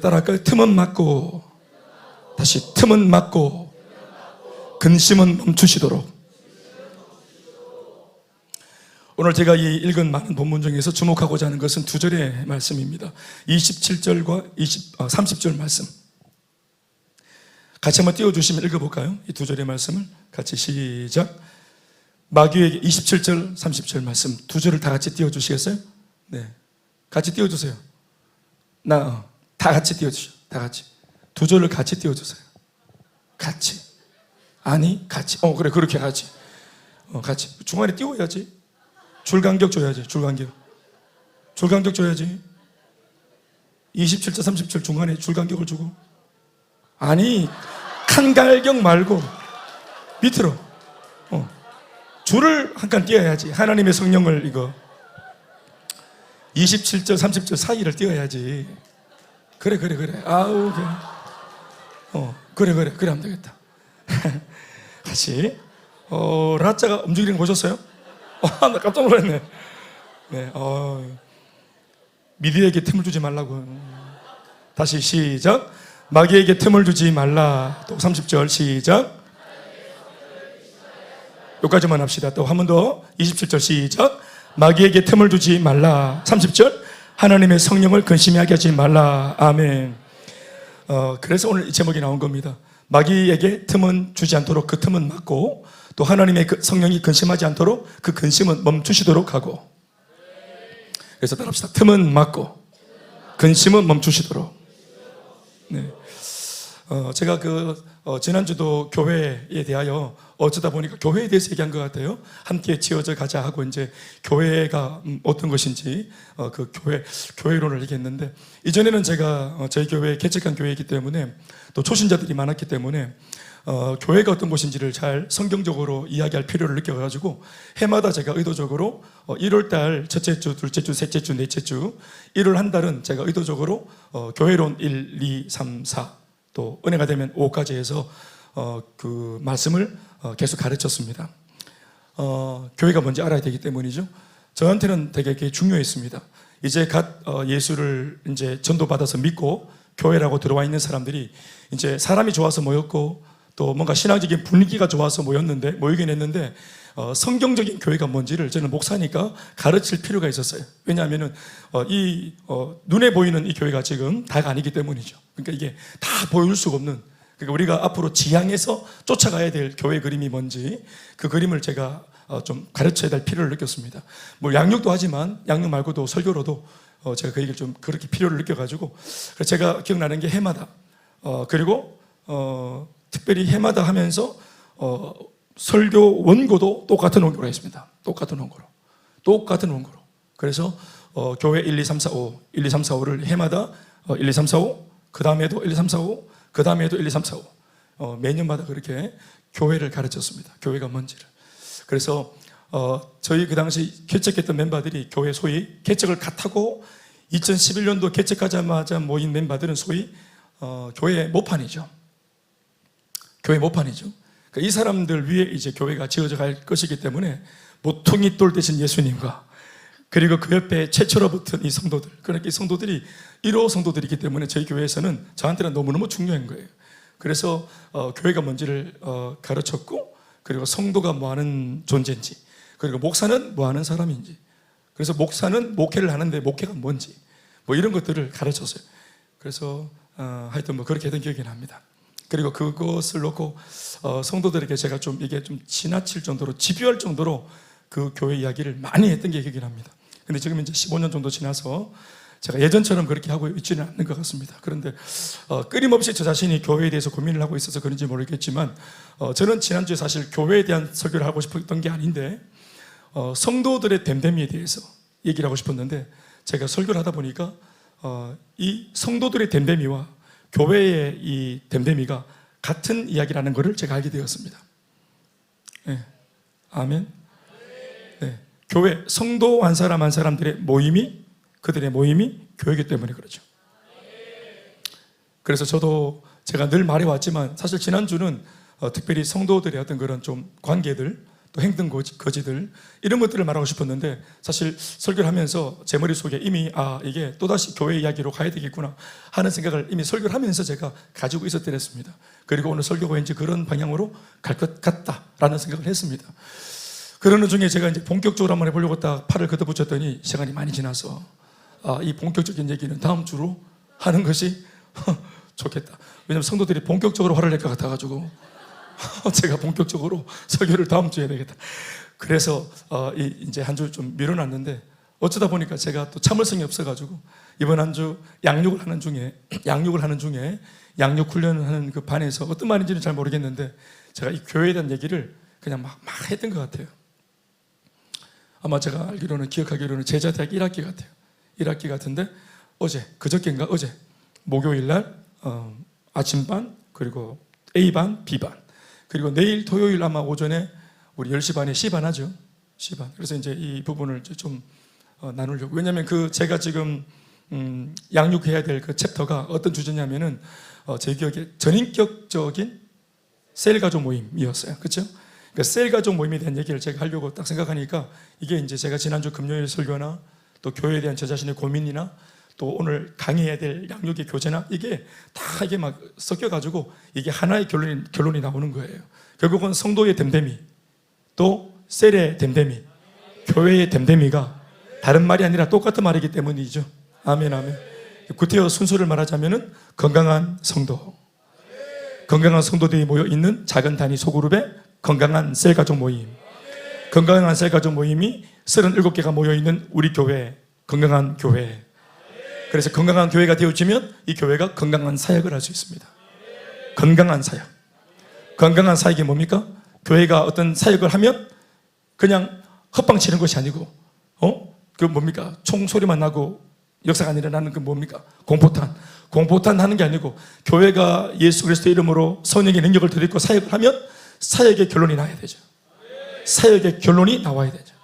따라할까요? 틈은 막고, 다시 틈은 막고, 근심은 멈추시도록. 오늘 제가 이 읽은 많은 본문 중에서 주목하고자 하는 것은 두 절의 말씀입니다. 27절과 30절 말씀 같이 한번 띄워주시면 읽어볼까요? 이 두 절의 말씀을 같이 시작. 마귀에게 27절 30절 말씀 두 절을 다 같이 띄워주시겠어요? 네, 같이 띄워주세요. 다 같이 띄워주시오. 다 같이 두 절을 같이 띄워주세요. 같이. 아니 같이. 그래, 그렇게 같이. 같이 중간에 띄워야지. 줄간격 줘야지. 줄간격 줘야지. 27절 30절 중간에 줄간격을 주고. 아니 칸갈격 말고 밑으로 줄을 한 칸 띄어야지. 하나님의 성령을 이거 27절 30절 사이를 띄어야지. 그래. 아우 그래 하면 되겠다. 같이 라자가 움직이는 거 보셨어요? 나 깜짝 놀랐네. 네, 미디에게 틈을 주지 말라고. 다시 시작. 마귀에게 틈을 주지 말라. 또 30절 시작. 여기까지만 합시다. 또 한 번 더 27절 시작. 마귀에게 틈을 주지 말라. 30절 하나님의 성령을 근심하게 하지 말라. 아멘. 그래서 오늘 이 제목이 나온 겁니다. 마귀에게 틈은 주지 않도록 그 틈은 막고, 또 하나님의 그 성령이 근심하지 않도록 그 근심은 멈추시도록 하고. 그래서 따라합시다. 틈은 막고 근심은 멈추시도록. 네. 제가 지난주도 교회에 대하여 어쩌다 보니까 교회에 대해서 얘기한 것 같아요. 함께 지어져 가자 하고 이제 교회가 어떤 것인지 그 교회론을 얘기했는데, 이전에는 제가 저희 교회에 개척한 교회이기 때문에 또 초신자들이 많았기 때문에 교회가 어떤 곳인지를 잘 성경적으로 이야기할 필요를 느껴가지고 해마다 제가 의도적으로 1월달 첫째 주, 둘째 주, 셋째 주, 넷째 주 1월 한 달은 제가 의도적으로 교회론 1, 2, 3, 4 또 은혜가 되면 5까지 해서 그 말씀을 계속 가르쳤습니다. 교회가 뭔지 알아야 되기 때문이죠. 저한테는 되게 중요했습니다. 이제 갓 예수를 이제 전도받아서 믿고 교회라고 들어와 있는 사람들이 이제 사람이 좋아서 모였고 또 뭔가 신앙적인 분위기가 좋아서 모이긴 했는데 성경적인 교회가 뭔지를 저는 목사니까 가르칠 필요가 있었어요. 왜냐하면은 눈에 보이는 이 교회가 지금 다가 아니기 때문이죠. 그러니까 이게 다 보일 수가 없는, 그러니까 우리가 앞으로 지향해서 쫓아가야 될 교회 그림이 뭔지 그 그림을 제가 좀 가르쳐야 될 필요를 느꼈습니다. 뭐 양육도 하지만 양육 말고도 설교로도 제가 그 얘기를 좀 그렇게 필요를 느껴가지고, 그래서 제가 기억나는 게 해마다 그리고 특별히 해마다 하면서 설교 원고도 똑같은 원고로 했습니다. 똑같은 원고로. 그래서 교회 1, 2, 3, 4, 5 1, 2, 3, 4, 5를 해마다 1, 2, 3, 4, 5 그 다음에도 1, 2, 3, 4, 5 그 다음에도 1, 2, 3, 4, 5 매년마다 그렇게 교회를 가르쳤습니다. 교회가 뭔지를. 그래서 저희 그 당시 개척했던 멤버들이 교회 소위 개척을 갓하고 2011년도 개척하자마자 모인 멤버들은 소위 교회의 모판이죠. 그러니까 이 사람들 위에 이제 교회가 지어져 갈 것이기 때문에 모퉁이 돌 대신 예수님과 그리고 그 옆에 최초로 붙은 이 성도들, 그러니까 이 성도들이 1호 성도들이기 때문에 저희 교회에서는 저한테는 너무너무 중요한 거예요. 그래서 교회가 뭔지를 가르쳤고, 그리고 성도가 뭐하는 존재인지, 그리고 목사는 뭐하는 사람인지, 그래서 목사는 목회를 하는데 목회가 뭔지 뭐 이런 것들을 가르쳤어요. 그래서 하여튼 뭐 그렇게 했던 기억이 납니다. 그리고 그것을 놓고 성도들에게 제가 좀 이게 좀 지나칠 정도로 집요할 정도로 그 교회 이야기를 많이 했던 게 기억이 납니다. 근데 지금 이제 15년 정도 지나서 제가 예전처럼 그렇게 하고 있지는 않는 것 같습니다. 그런데 끊임없이 저 자신이 교회에 대해서 고민을 하고 있어서 그런지 모르겠지만 저는 지난주에 사실 교회에 대한 설교를 하고 싶었던 게 아닌데 성도들의 됨됨이에 대해서 얘기를 하고 싶었는데, 제가 설교를 하다 보니까 이 성도들의 됨됨이와 교회의 이 됨됨이가 같은 이야기라는 것을 제가 알게 되었습니다. 네. 아멘. 네. 교회, 성도 한 사람 한 사람들의 그들의 모임이 교회이기 때문에 그렇죠. 그래서 저도 제가 늘 말해왔지만 사실 지난주는 특별히 성도들의 어떤 그런 좀 관계들, 또 행동 거지들 이런 것들을 말하고 싶었는데, 사실 설교를 하면서 제 머릿속에 이미 이게 또다시 교회 이야기로 가야 되겠구나 하는 생각을 이미 설교를 하면서 제가 가지고 있었더랬습니다. 그리고 오늘 설교가 왠지 그런 방향으로 갈 것 같다라는 생각을 했습니다. 그러는 중에 제가 이제 본격적으로 한번 해보려고 딱 팔을 걷어붙였더니 시간이 많이 지나서 이 본격적인 얘기는 다음 주로 하는 것이 좋겠다. 왜냐하면 성도들이 본격적으로 화를 낼 것 같아가지고 제가 본격적으로 설교를 다음 주에 해야 되겠다. 그래서 이제 한 주 좀 미뤄놨는데, 어쩌다 보니까 제가 또 참을성이 없어가지고 이번 한 주 양육을 하는 중에 양육 훈련을 하는 그 반에서 어떤 말인지는 잘 모르겠는데 제가 이 교회에 대한 얘기를 그냥 막 했던 것 같아요. 아마 제가 알기로는, 기억하기로는 제자대학 1학기 같아요. 1학기 같은데 그저께인가 어제 목요일날 아침반, 그리고 A반, B반, 그리고 내일 토요일 아마 오전에 우리 10시 반에 C반 하죠. C반. 그래서 이제 이 부분을 좀 나누려고. 왜냐하면 제가 지금 양육해야 될 그 챕터가 어떤 주제냐면은 제 기억에 전인격적인 셀 가족 모임이었어요. 그렇죠? 그러니까 셀 가족 모임에 대한 얘기를 제가 하려고 딱 생각하니까, 이게 이제 제가 지난주 금요일 설교나 또 교회에 대한 저 자신의 고민이나 또 오늘 강의해야 될 양육의 교재나 이게 다 이게 막 섞여가지고 이게 하나의 결론이 나오는 거예요. 결국은 성도의 됨됨이, 또 셀의 됨됨이, 교회의 됨됨이가 다른 말이 아니라 똑같은 말이기 때문이죠. 아멘, 아멘. 구태여 순서를 말하자면은 건강한 성도, 건강한 성도들이 모여 있는 작은 단위 소그룹의 건강한 셀 가족 모임, 건강한 셀 가족 모임이 37개가 모여 있는 우리 교회, 건강한 교회. 그래서 건강한 교회가 되어지면 이 교회가 건강한 사역을 할 수 있습니다. 건강한 사역. 건강한 사역이 뭡니까? 교회가 어떤 사역을 하면 그냥 헛방 치는 것이 아니고, 그 뭡니까? 총 소리만 나고 역사가 안 일어나는 그 뭡니까? 공포탄 하는 게 아니고, 교회가 예수 그리스도의 이름으로 성령의 능력을 드리고 사역을 하면 사역의 결론이 나야 되죠. 사역의 결론이 나와야 되죠.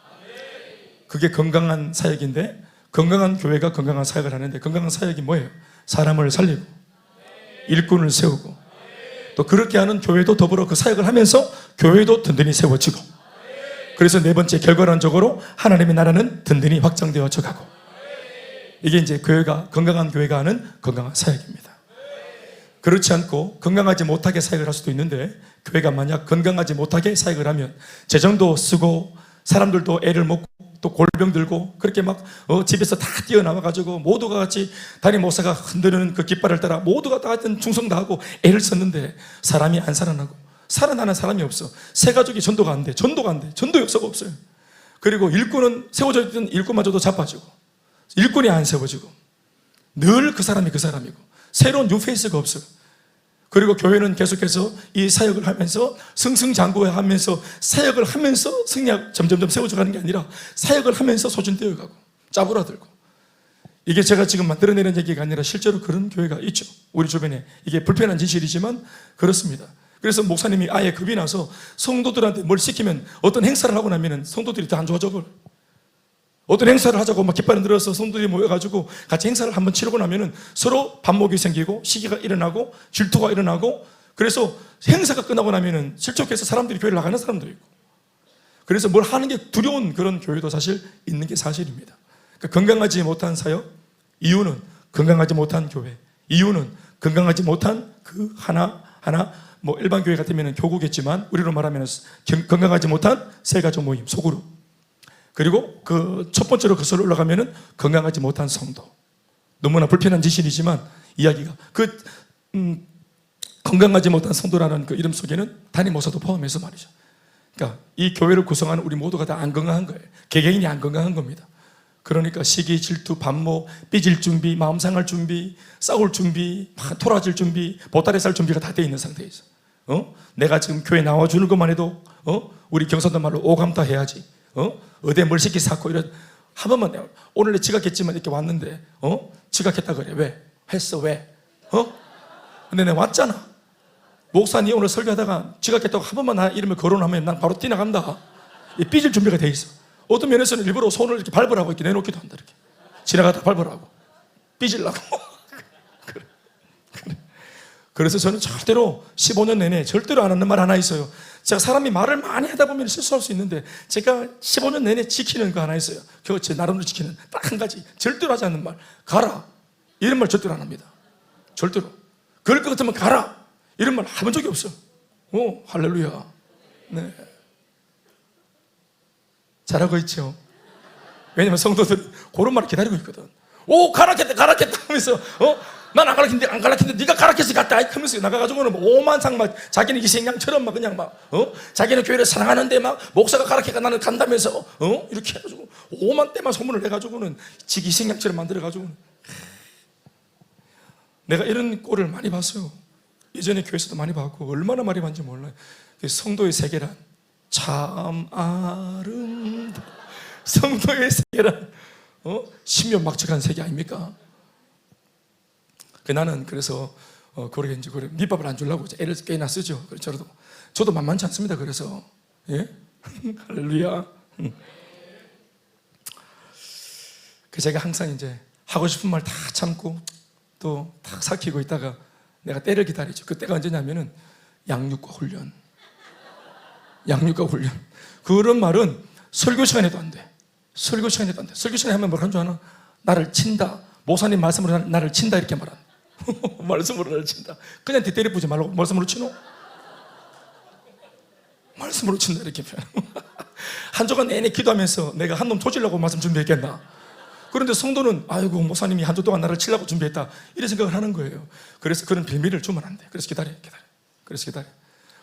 그게 건강한 사역인데, 건강한 교회가 건강한 사역을 하는데, 건강한 사역이 뭐예요? 사람을 살리고 일꾼을 세우고, 또 그렇게 하는 교회도 더불어 그 사역을 하면서 교회도 든든히 세워지고, 그래서 네 번째, 결과론적으로 하나님의 나라는 든든히 확장되어져 가고, 이게 이제 건강한 교회가 하는 건강한 사역입니다. 그렇지 않고 건강하지 못하게 사역을 할 수도 있는데, 교회가 만약 건강하지 못하게 사역을 하면 재정도 쓰고 사람들도 애를 먹고 또 골병 들고 그렇게 막 집에서 다 뛰어나와가지고 모두가 같이 담임 목사가 흔드는 그 깃발을 따라 모두가 다 같은 충성 다하고 애를 썼는데 사람이 안 살아나고 살아나는 사람이 없어. 새 가족이 전도가 안 돼. 전도 역사가 없어요. 그리고 일꾼은 세워져 있던 일꾼마저도 자빠지고, 일꾼이 안 세워지고 늘 그 사람이고 새로운 뉴페이스가 없어요. 그리고 교회는 계속해서 이 사역을 하면서 승승장구하면서 사역을 하면서 점점점 세워져 가는 게 아니라 사역을 하면서 소진되어 가고 짜부라들고, 이게 제가 지금 만들어내는 얘기가 아니라 실제로 그런 교회가 있죠. 우리 주변에. 이게 불편한 진실이지만 그렇습니다. 그래서 목사님이 아예 겁이 나서 성도들한테 뭘 시키면, 어떤 행사를 하고 나면 성도들이 다 안 좋아져 버려. 어떤 행사를 하자고 막 깃발을 들어서 성도들이 모여가지고 같이 행사를 한번 치르고 나면은 서로 반목이 생기고 시기가 일어나고 질투가 일어나고, 그래서 행사가 끝나고 나면은 실족해서 사람들이 교회를 나가는 사람도 있고, 그래서 뭘 하는 게 두려운 그런 교회도 사실 있는 게 사실입니다. 그러니까 건강하지 못한 사역, 이유는 건강하지 못한 교회, 이유는 건강하지 못한 그 하나 뭐 일반 교회 같으면 교구겠지만 우리로 말하면 건강하지 못한 새 가족 모임, 소그룹. 그리고 그 첫 번째로 거슬러 올라가면은 건강하지 못한 성도. 너무나 불편한 지실이지만 이야기가 건강하지 못한 성도라는 그 이름 속에는 담임 목사도 포함해서 말이죠. 그러니까 이 교회를 구성하는 우리 모두가 다 안 건강한 거예요. 개개인이 안 건강한 겁니다. 그러니까 시기, 질투, 반목, 삐질 준비, 마음 상할 준비, 싸울 준비, 토라질 준비, 보따리 쌀 준비가 다 돼 있는 상태에서 내가 지금 교회 나와주는 것만 해도 우리 경상도 말로 오감다 해야지. 어디에 뭘 시키 쌓고 이런. 한 번만 내가 오늘 지각했지만 이렇게 왔는데 지각했다 그래. 왜? 했어. 왜? 근데 내가 왔잖아. 목사님 오늘 설교하다가 지각했다고 한 번만 나 이름을 거론하면 난 바로 뛰어간다. 삐질 준비가 돼 있어. 어떤 면에서는 일부러 손을 이렇게 밟으라고 이렇게 내놓기도 한다. 이렇게 지나가다 밟으라고 삐질라고. 그래. 그래서 저는 절대로 15년 내내 절대로 안 하는 말 하나 있어요. 제가 사람이 말을 많이 하다 보면 실수할 수 있는데 제가 15년 내내 지키는 거 하나 있어요. 그거 제 나름대로 지키는 딱 한 가지. 절대로 하지 않는 말. 가라. 이런 말 절대로 안 합니다. 절대로. 그럴 것 같으면 가라. 이런 말 해본 적이 없어요. 오, 할렐루야. 네. 잘하고 있죠. 왜냐면 성도들이 그런 말을 기다리고 있거든. 오, 가라겠다, 가라겠다 하면서, 난 안 가라켰는데, 안 가라켰는데, 네가 가라켰어, 갔다. 하면서 나가가지고는 뭐 오만상 막, 자기는 희생양처럼 막 그냥 막, 자기는 교회를 사랑하는데 막, 목사가 가라켰가 나는 간다면서, 이렇게 해가지고, 오만 때만 소문을 해가지고는, 지기 희생양처럼 만들어가지고는. 내가 이런 꼴을 많이 봤어요. 예전에 교회에서도 많이 봤고, 얼마나 많이 봤는지 몰라요. 성도의 세계란, 참 아름다워. 성도의 세계란, 신묘막측한 세계 아닙니까? 나는 그래서 그러게 이제 밑밥을 안 주려고 애를 꽤나 쓰죠. 저도 만만치 않습니다. 그래서 예, 할렐루야. 제가 항상 이제 하고 싶은 말 다 참고 또 탁 삭히고 있다가 내가 때를 기다리죠. 그 때가 언제냐면은 양육과 훈련. 양육과 훈련. 그런 말은 설교 시간에도 안 돼. 설교 시간에도 안 돼. 설교 시간에 하면 뭘 한 줄 아나? 나를 친다. 목사님 말씀으로 나를 친다 이렇게 말한다. 말씀으로 나를 친다. 그냥 뒷때리 부지 말고 말씀으로 치노? 말씀으로 친다 이렇게 표현. 한 주간 내내 기도하면서 내가 한 놈 조지려고 말씀 준비했겠나? 그런데 성도는 아이고 목사님이 한 주 동안 나를 치려고 준비했다 이런 생각을 하는 거예요. 그래서 그런 비밀을 주면 안 돼. 그래서 기다려. 그래서 기다려.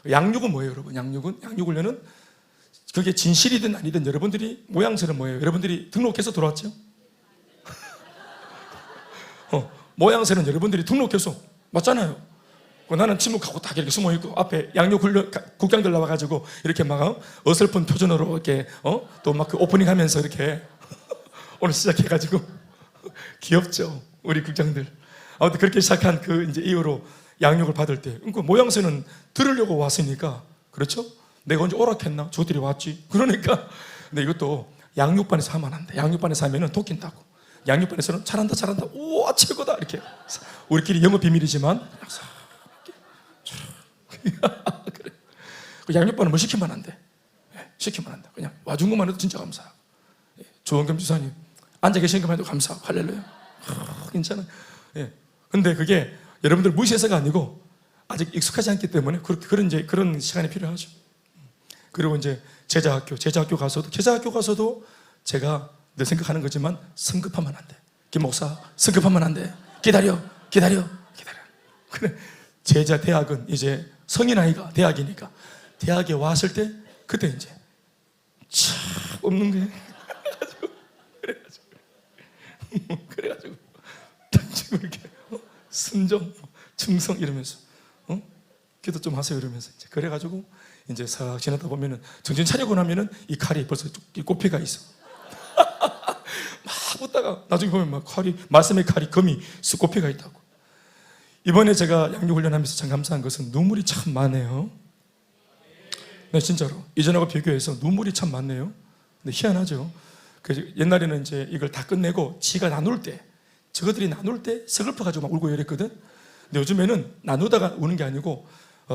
양육은 뭐예요, 여러분? 양육 훈련은 그게 진실이든 아니든 여러분들이 모양새는 뭐예요? 여러분들이 등록해서 들어왔죠? 모양새는 여러분들이 등록해서 맞잖아요. 나는 침묵하고 딱 이렇게 숨어있고 앞에 양육훈련 국장들 나와가지고 이렇게 막 어설픈 표정으로 이렇게 또 막 그 오프닝 하면서 이렇게 오늘 시작해가지고 귀엽죠, 우리 국장들. 아무튼 그렇게 시작한 그 이제 이후로 양육을 받을 때, 그러니까 모양새는 들으려고 왔으니까, 그렇죠? 내가 언제 오락했나? 저들이 왔지. 그러니까, 근데 이것도 양육반에서 하면 안 돼. 양육반에서 하면은 도낀다고. 양육반에서는 잘한다, 우와, 최고다. 이렇게. 우리끼리 영어 비밀이지만, 그래. 양육반은 뭐 시키면 안 돼. 시키면 안 돼. 그냥 와준 것만 해도 진짜 감사하고. 조원겸 지사님, 앉아 계신 것만 해도 감사하고. 할렐루야. 괜찮아. 근데 그게 여러분들 무시해서가 아니고 아직 익숙하지 않기 때문에 그런 시간이 필요하죠. 그리고 이제 제자학교 가서도 제가 늘 생각하는 거지만 성급하면 안 돼. 김 목사, 성급하면 안 돼. 기다려. 그래. 제자 대학은 이제 성인 아이가 대학이니까 대학에 왔을 때 그때 이제 참 없는 거예요. 그래가지고 딱 지금 이렇게 순종, 충성 이러면서 기도 좀 하세요 이러면서 이제 그래가지고 이제 싹 지나다 보면은 정신 차리고 나면은 이 칼이 벌써 꽃피가 있어. 막 웃다가 나중에 보면 막 말씀의 칼이 금이 쓱 꽃피가 있다고. 이번에 제가 양육훈련하면서 참 감사한 것은 눈물이 참 많네요. 네, 진짜로 이전하고 비교해서 눈물이 참 많네요. 근데 희한하죠. 옛날에는 이제 이걸 다 끝내고 지가 나눌 때, 저것들이 나눌 때 서글퍼가지고 막 울고 이랬거든. 근데 요즘에는 나누다가 우는 게 아니고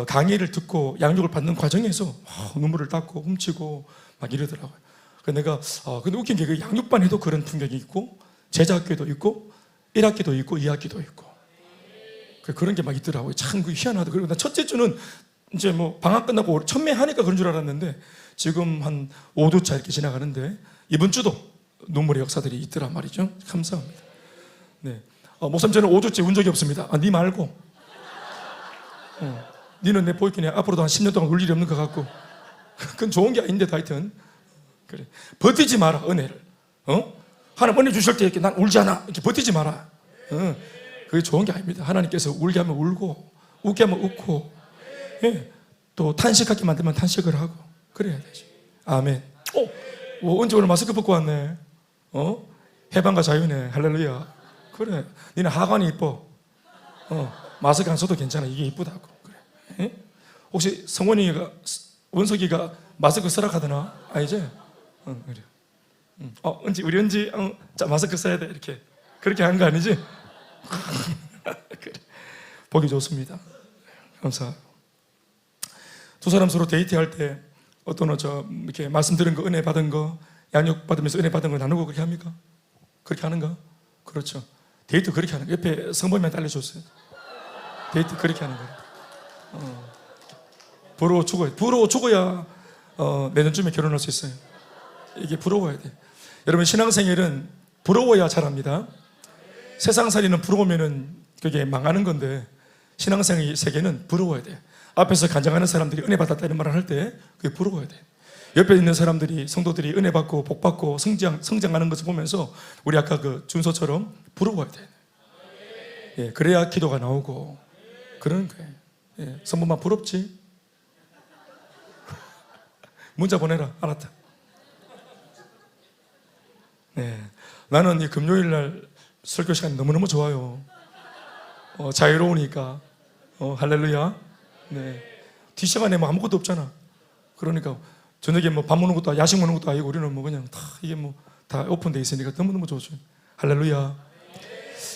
강의를 듣고 양육을 받는 과정에서 눈물을 닦고 훔치고 막 이러더라고요. 그래서 내가 근데 웃긴 게 그 양육반에도 그런 풍경이 있고 제자학교도 있고 1학기도 있고 2학기도 있고 그런 게 막 있더라고요. 참 희한하다. 그리고 나 첫째 주는 이제 뭐 방학 끝나고 천매하니까 그런 줄 알았는데 지금 한 5주차 이렇게 지나가는데 이번 주도 눈물의 역사들이 있더란 말이죠. 감사합니다. 네. 목사님 저는 5주째 운 적이 없습니다. 네 말고. 니는 내 보이기에 앞으로도 한 10년 동안 울 일이 없는 것 같고. 그건 좋은 게 아닌데 하여튼. 그래. 버티지 마라, 은혜를. 하나님 은혜 주실 때 이렇게 난 울지 않아. 이렇게 버티지 마라. 그게 좋은 게 아닙니다. 하나님께서 울게 하면 울고, 웃게 하면 웃고, 예. 또 탄식하게 만들면 탄식을 하고, 그래야 되죠. 아멘. 언제 오늘 마스크 벗고 왔네. 해방과 자유네. 할렐루야. 그래. 니는 하관이 이뻐. 마스크 안 써도 괜찮아. 이게 이쁘다고. 그래. 예? 혹시 성원이가, 원석이가 마스크 쓰라 하더나? 아니지? 그래. 우리 은지, 자, 마스크 써야 돼. 이렇게. 그렇게 한 거 아니지? 그래. 보기 좋습니다. 감사해요. 두 사람 서로 데이트할 때 어떤 이렇게 말씀 들은 거, 은혜 받은 거, 양육 받으면서 은혜 받은 거 나누고 그렇게 합니까? 그렇게 하는가? 그렇죠. 데이트 그렇게 하는 거. 옆에 성범이한테 알려줬어요. 데이트 그렇게 하는 거예요. 부러워 죽어요. 부러워 죽어야 내년쯤에 결혼할 수 있어요. 이게 부러워야 돼. 여러분, 신앙생활은 부러워야 잘합니다. 세상살이는 부러우면은 그게 망하는 건데, 신앙생활 세계는 부러워야 돼. 앞에서 간증하는 사람들이 은혜 받았다 이런 말을 할 때 그게 부러워야 돼. 옆에 있는 사람들이, 성도들이 은혜 받고 복 받고 성장하는 것을 보면서 우리 아까 그 준서처럼 부러워야 돼. 예, 그래야 기도가 나오고 그러는 거예요. 예, 성부만 부럽지? 문자 보내라. 알았다. 네, 나는 이 금요일 날 설교 시간이 너무너무 좋아요. 자유로우니까. 할렐루야. 네. 뒷시간에 뭐 아무것도 없잖아. 그러니까 저녁에 뭐 밥 먹는 것도 야식 먹는 것도 아니고 우리는 뭐 그냥 다 이게 뭐 다 오픈돼 있으니까 너무너무 좋죠. 할렐루야.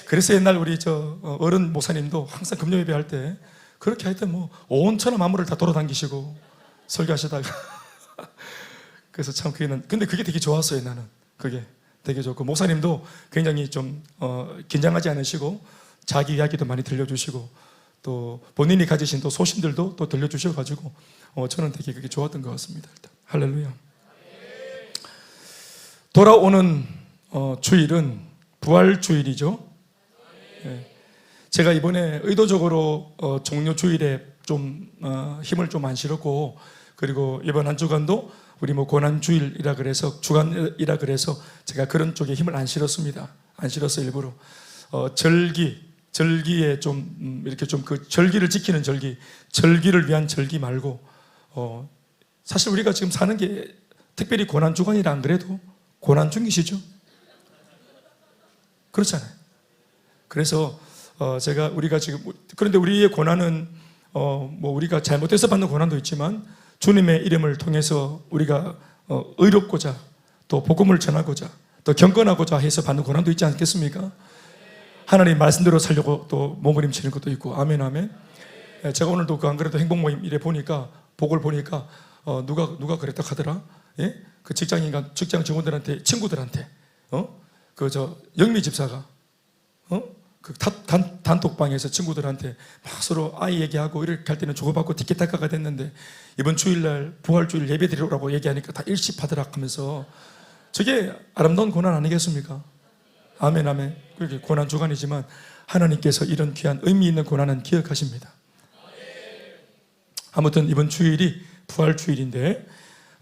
그래서 옛날 우리 어른 목사님도 항상 금요 예배 할 때 그렇게 하여튼 뭐 온천하 만물을 다 돌아다니시고 설교하시다가 그래서 참 근데 그게 되게 좋았어요. 나는 그게 되게 좋고, 목사님도 굉장히 좀 긴장하지 않으시고 자기 이야기도 많이 들려주시고 또 본인이 가지신 또 소신들도 또 들려주셔가지고 저는 되게 그게 좋았던 것 같습니다. 일단 할렐루야. 돌아오는 주일은 부활주일이죠. 네. 제가 이번에 의도적으로 종료 주일에 좀 힘을 좀 안 실었고, 그리고 이번 한 주간도 우리 뭐 고난주일이라 그래서 주간이라 그래서 제가 그런 쪽에 힘을 안 실었습니다. 안 실었어 일부러. 절기에 좀 이렇게 좀 그 절기를 지키는 절기를 위한 절기 말고, 사실 우리가 지금 사는 게 특별히 고난 주간이라 안 그래도 고난 중이시죠? 그렇잖아요. 그래서 우리가 지금, 그런데 우리의 고난은 뭐 우리가 잘못해서 받는 고난도 있지만 주님의 이름을 통해서 우리가 의롭고자 또 복음을 전하고자 또 경건하고자 해서 받는 고난도 있지 않겠습니까? 하나님 말씀대로 살려고 또 몸부림치는 것도 있고. 아멘 아멘. 제가 오늘도 안 그래도 행복 모임 이래 보니까 복을 보니까 누가 그랬다 하더라. 예? 그 직장 직원들한테, 친구들한테 영미 집사가 그 단톡방에서 친구들한테 막 서로 아이 얘기하고 이렇게 할 때는 주고받고 티키타카가 됐는데 이번 주일날 부활주일 예배 드리라고 얘기하니까 다 일십하더라 하면서, 저게 아름다운 고난 아니겠습니까? 아멘 아멘. 그렇게 고난 주간이지만 하나님께서 이런 귀한 의미 있는 고난은 기억하십니다. 아무튼 이번 주일이 부활주일인데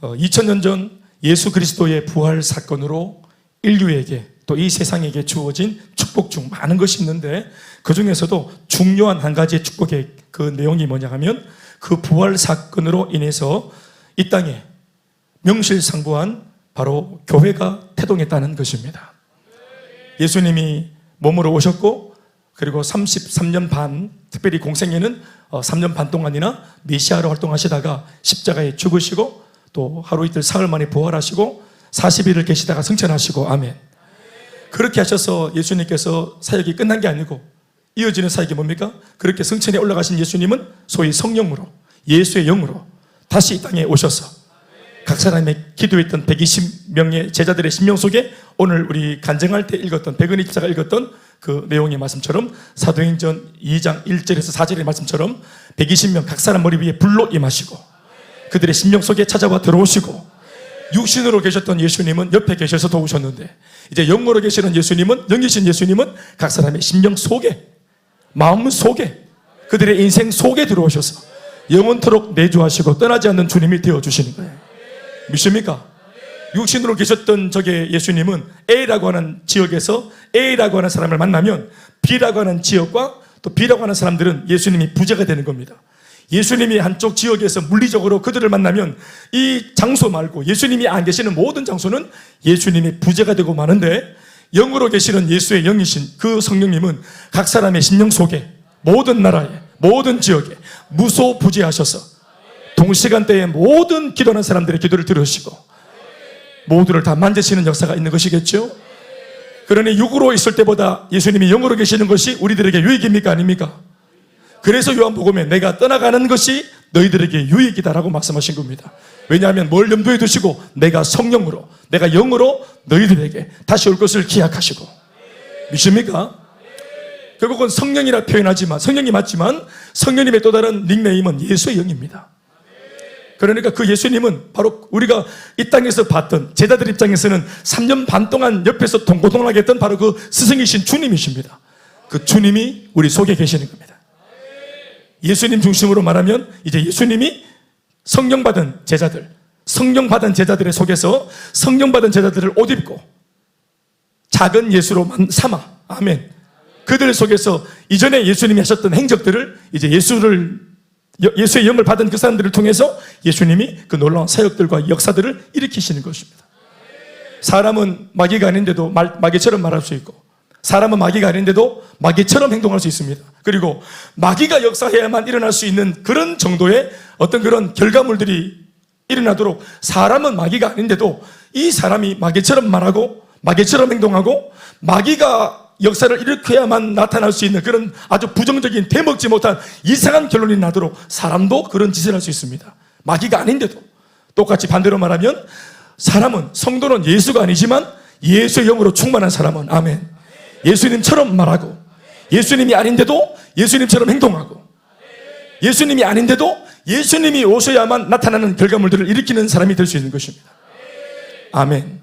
2000년 전 예수 그리스도의 부활 사건으로 인류에게 또 이 세상에게 주어진 축복 중 많은 것이 있는데, 그 중에서도 중요한 한 가지의 축복의 그 내용이 뭐냐 하면 그 부활 사건으로 인해서 이 땅에 명실상부한 바로 교회가 태동했다는 것입니다. 예수님이 몸으로 오셨고, 그리고 33년 반, 특별히 공생애는 3년 반 동안이나 메시아로 활동하시다가 십자가에 죽으시고 또 하루 이틀 사흘 만에 부활하시고 40일을 계시다가 승천하시고. 아멘. 그렇게 하셔서 예수님께서 사역이 끝난 게 아니고 이어지는 사역이 뭡니까? 그렇게 승천에 올라가신 예수님은 소위 성령으로, 예수의 영으로 다시 이 땅에 오셔서 각 사람의 기도했던 120명의 제자들의 심령 속에 오늘 우리 간증할 때 읽었던 백은희 집사가 읽었던 그 내용의 말씀처럼 사도행전 2장 1절에서 4절의 말씀처럼 120명 각 사람 머리 위에 불로 임하시고 그들의 심령 속에 찾아와 들어오시고, 육신으로 계셨던 예수님은 옆에 계셔서 도우셨는데 이제 영으로 계시는 예수님은, 영이신 예수님은 각 사람의 심령 속에, 마음 속에, 그들의 인생 속에 들어오셔서 영원토록 내주하시고 떠나지 않는 주님이 되어주시는 거예요. 믿습니까? 육신으로 계셨던 저게 예수님은 A라고 하는 지역에서 A라고 하는 사람을 만나면 B라고 하는 지역과 또 B라고 하는 사람들은 예수님이 부재가 되는 겁니다. 예수님이 한쪽 지역에서 물리적으로 그들을 만나면 이 장소 말고 예수님이 안 계시는 모든 장소는 예수님이 부재가 되고 마는데, 영으로 계시는 예수의 영이신 그 성령님은 각 사람의 심령 속에, 모든 나라에, 모든 지역에 무소부재하셔서 동시간대에 모든 기도하는 사람들의 기도를 들으시고 모두를 다 만지시는 역사가 있는 것이겠죠. 그러니 육으로 있을 때보다 예수님이 영으로 계시는 것이 우리들에게 유익입니까? 아닙니까? 그래서 요한복음에 내가 떠나가는 것이 너희들에게 유익이다라고 말씀하신 겁니다. 왜냐하면 뭘 염두에 두시고 내가 성령으로, 내가 영으로 너희들에게 다시 올 것을 기약하시고. 믿습니까? 결국은 성령이라 표현하지만, 성령이 맞지만 성령님의 또 다른 닉네임은 예수의 영입니다. 그러니까 그 예수님은 바로 우리가 이 땅에서 봤던, 제자들 입장에서는 3년 반 동안 옆에서 동고동락에 했던 바로 그 스승이신 주님이십니다. 그 주님이 우리 속에 계시는 겁니다. 예수님 중심으로 말하면 이제 예수님이 성령 받은 제자들, 성령 받은 제자들의 속에서 성령 받은 제자들을 옷 입고 작은 예수로 삼아, 아멘. 그들 속에서 이전에 예수님이 하셨던 행적들을 이제 예수의 영을 받은 그 사람들을 통해서 예수님이 그 놀라운 사역들과 역사들을 일으키시는 것입니다. 사람은 마귀가 아닌데도 마귀처럼 말할 수 있고, 사람은 마귀가 아닌데도 마귀처럼 행동할 수 있습니다. 그리고 마귀가 역사해야만 일어날 수 있는 그런 정도의 어떤 그런 결과물들이 일어나도록, 사람은 마귀가 아닌데도 이 사람이 마귀처럼 말하고 마귀처럼 행동하고 마귀가 역사를 일으켜야만 나타날 수 있는 그런 아주 부정적인, 대먹지 못한 이상한 결론이 나도록 사람도 그런 짓을 할 수 있습니다. 마귀가 아닌데도. 똑같이 반대로 말하면 사람은, 성도는 예수가 아니지만 예수의 영으로 충만한 사람은, 아멘, 예수님처럼 말하고, 예수님이 아닌데도 예수님처럼 행동하고, 예수님이 아닌데도 예수님이 오셔야만 나타나는 결과물들을 일으키는 사람이 될 수 있는 것입니다. 아멘.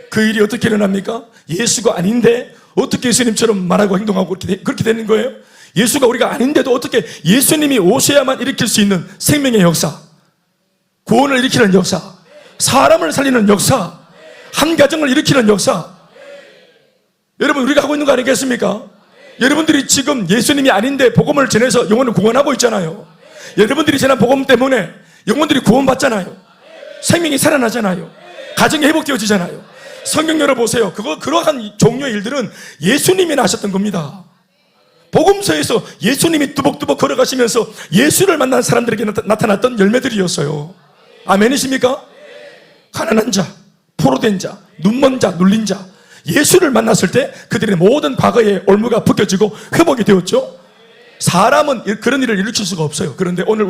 그 일이 어떻게 일어납니까? 예수가 아닌데 어떻게 예수님처럼 말하고 행동하고 그렇게 되는 거예요? 예수가 우리가 아닌데도 어떻게 예수님이 오셔야만 일으킬 수 있는 생명의 역사, 구원을 일으키는 역사, 사람을 살리는 역사, 한 가정을 일으키는 역사. 여러분, 우리가 하고 있는 거 아니겠습니까? 여러분들이 지금 예수님이 아닌데 복음을 전해서 영혼을 구원하고 있잖아요. 여러분들이 전한 복음 때문에 영혼들이 구원받잖아요. 생명이 살아나잖아요. 가정이 회복되어지잖아요. 성경 열어보세요. 그러한 종류의 일들은 예수님이 하셨던 겁니다. 복음서에서 예수님이 뚜벅뚜벅 걸어가시면서 예수를 만난 사람들에게 나타났던 열매들이었어요. 아멘이십니까? 가난한 자, 포로된 자, 눈먼 자, 눌린 자, 예수를 만났을 때 그들의 모든 과거의 올무가 벗겨지고 회복이 되었죠. 사람은 그런 일을 일으킬 수가 없어요. 그런데 오늘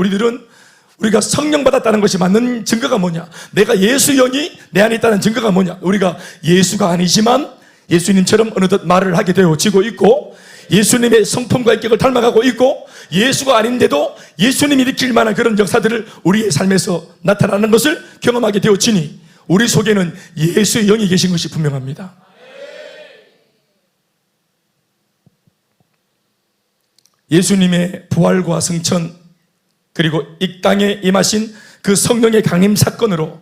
우리가 성령 받았다는 것이 맞는 증거가 뭐냐? 내가 예수 영이 내 안에 있다는 증거가 뭐냐? 우리가 예수가 아니지만 예수님처럼 어느덧 말을 하게 되어지고 있고, 예수님의 성품과 인격을 닮아가고 있고, 예수가 아닌데도 예수님이 일으킬 만한 그런 역사들을 우리의 삶에서 나타나는 것을 경험하게 되어지니 우리 속에는 예수의 영이 계신 것이 분명합니다. 예수님의 부활과 승천, 그리고 이 땅에 임하신 그 성령의 강림 사건으로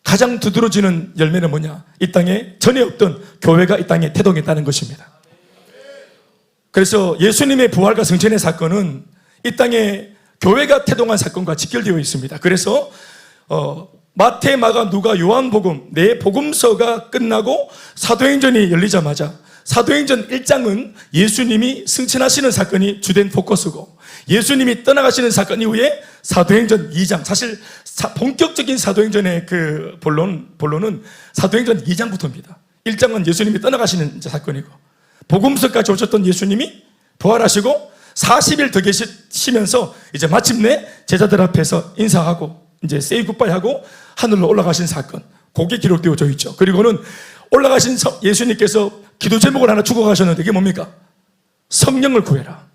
가장 두드러지는 열매는 뭐냐? 이 땅에 전에 없던 교회가 이 땅에 태동했다는 것입니다. 그래서 예수님의 부활과 승천의 사건은 이 땅에 교회가 태동한 사건과 직결되어 있습니다. 그래서 마태, 마가, 누가, 요한복음 네 복음서가 끝나고 사도행전이 열리자마자 사도행전 1장은 예수님이 승천하시는 사건이 주된 포커스고, 예수님이 떠나가시는 사건 이후에 사도행전 2장, 사실 본격적인 사도행전의 그 본론은 사도행전 2장부터입니다. 1장은 예수님이 떠나가시는 사건이고, 복음서까지 오셨던 예수님이 부활하시고 40일 더 계시면서 이제 마침내 제자들 앞에서 인사하고 이제 세이 굿바이 하고 하늘로 올라가신 사건, 그게 기록되어져 있죠. 그리고는 올라가신 예수님께서 기도 제목을 하나 주고 가셨는데 그게 뭡니까? 성령을 구해라.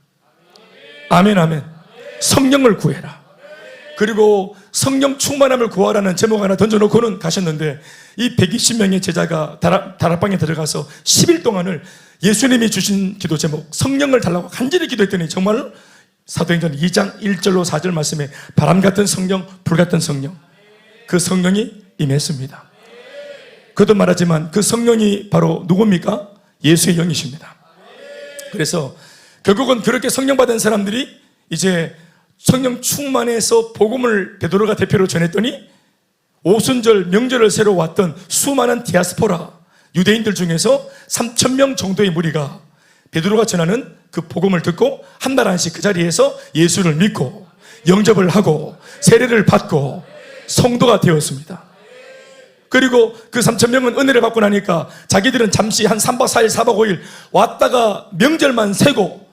아멘, 아멘. 성령을 구해라. 그리고 성령 충만함을 구하라는 제목 하나 던져놓고는 가셨는데, 이 120명의 제자가 다락방에 들어가서 10일 동안을 예수님이 주신 기도 제목 성령을 달라고 간절히 기도했더니 정말 사도행전 2장 1절로 4절 말씀에 바람 같은 성령, 불 같은 성령, 그 성령이 임했습니다. 그도 말하지만 그 성령이 바로 누굽니까? 예수의 영이십니다. 그래서 결국은 그렇게 성령 받은 사람들이 이제 성령 충만해서 복음을 베드로가 대표로 전했더니 오순절 명절을 새로 왔던 수많은 디아스포라 유대인들 중에서 3,000명 정도의 무리가 베드로가 전하는 그 복음을 듣고 한 날 한씩 그 자리에서 예수를 믿고 영접을 하고 세례를 받고 성도가 되었습니다. 그리고 그 3,000명은 은혜를 받고 나니까 자기들은 잠시 한 3박 4일 4박 5일 왔다가 명절만 세고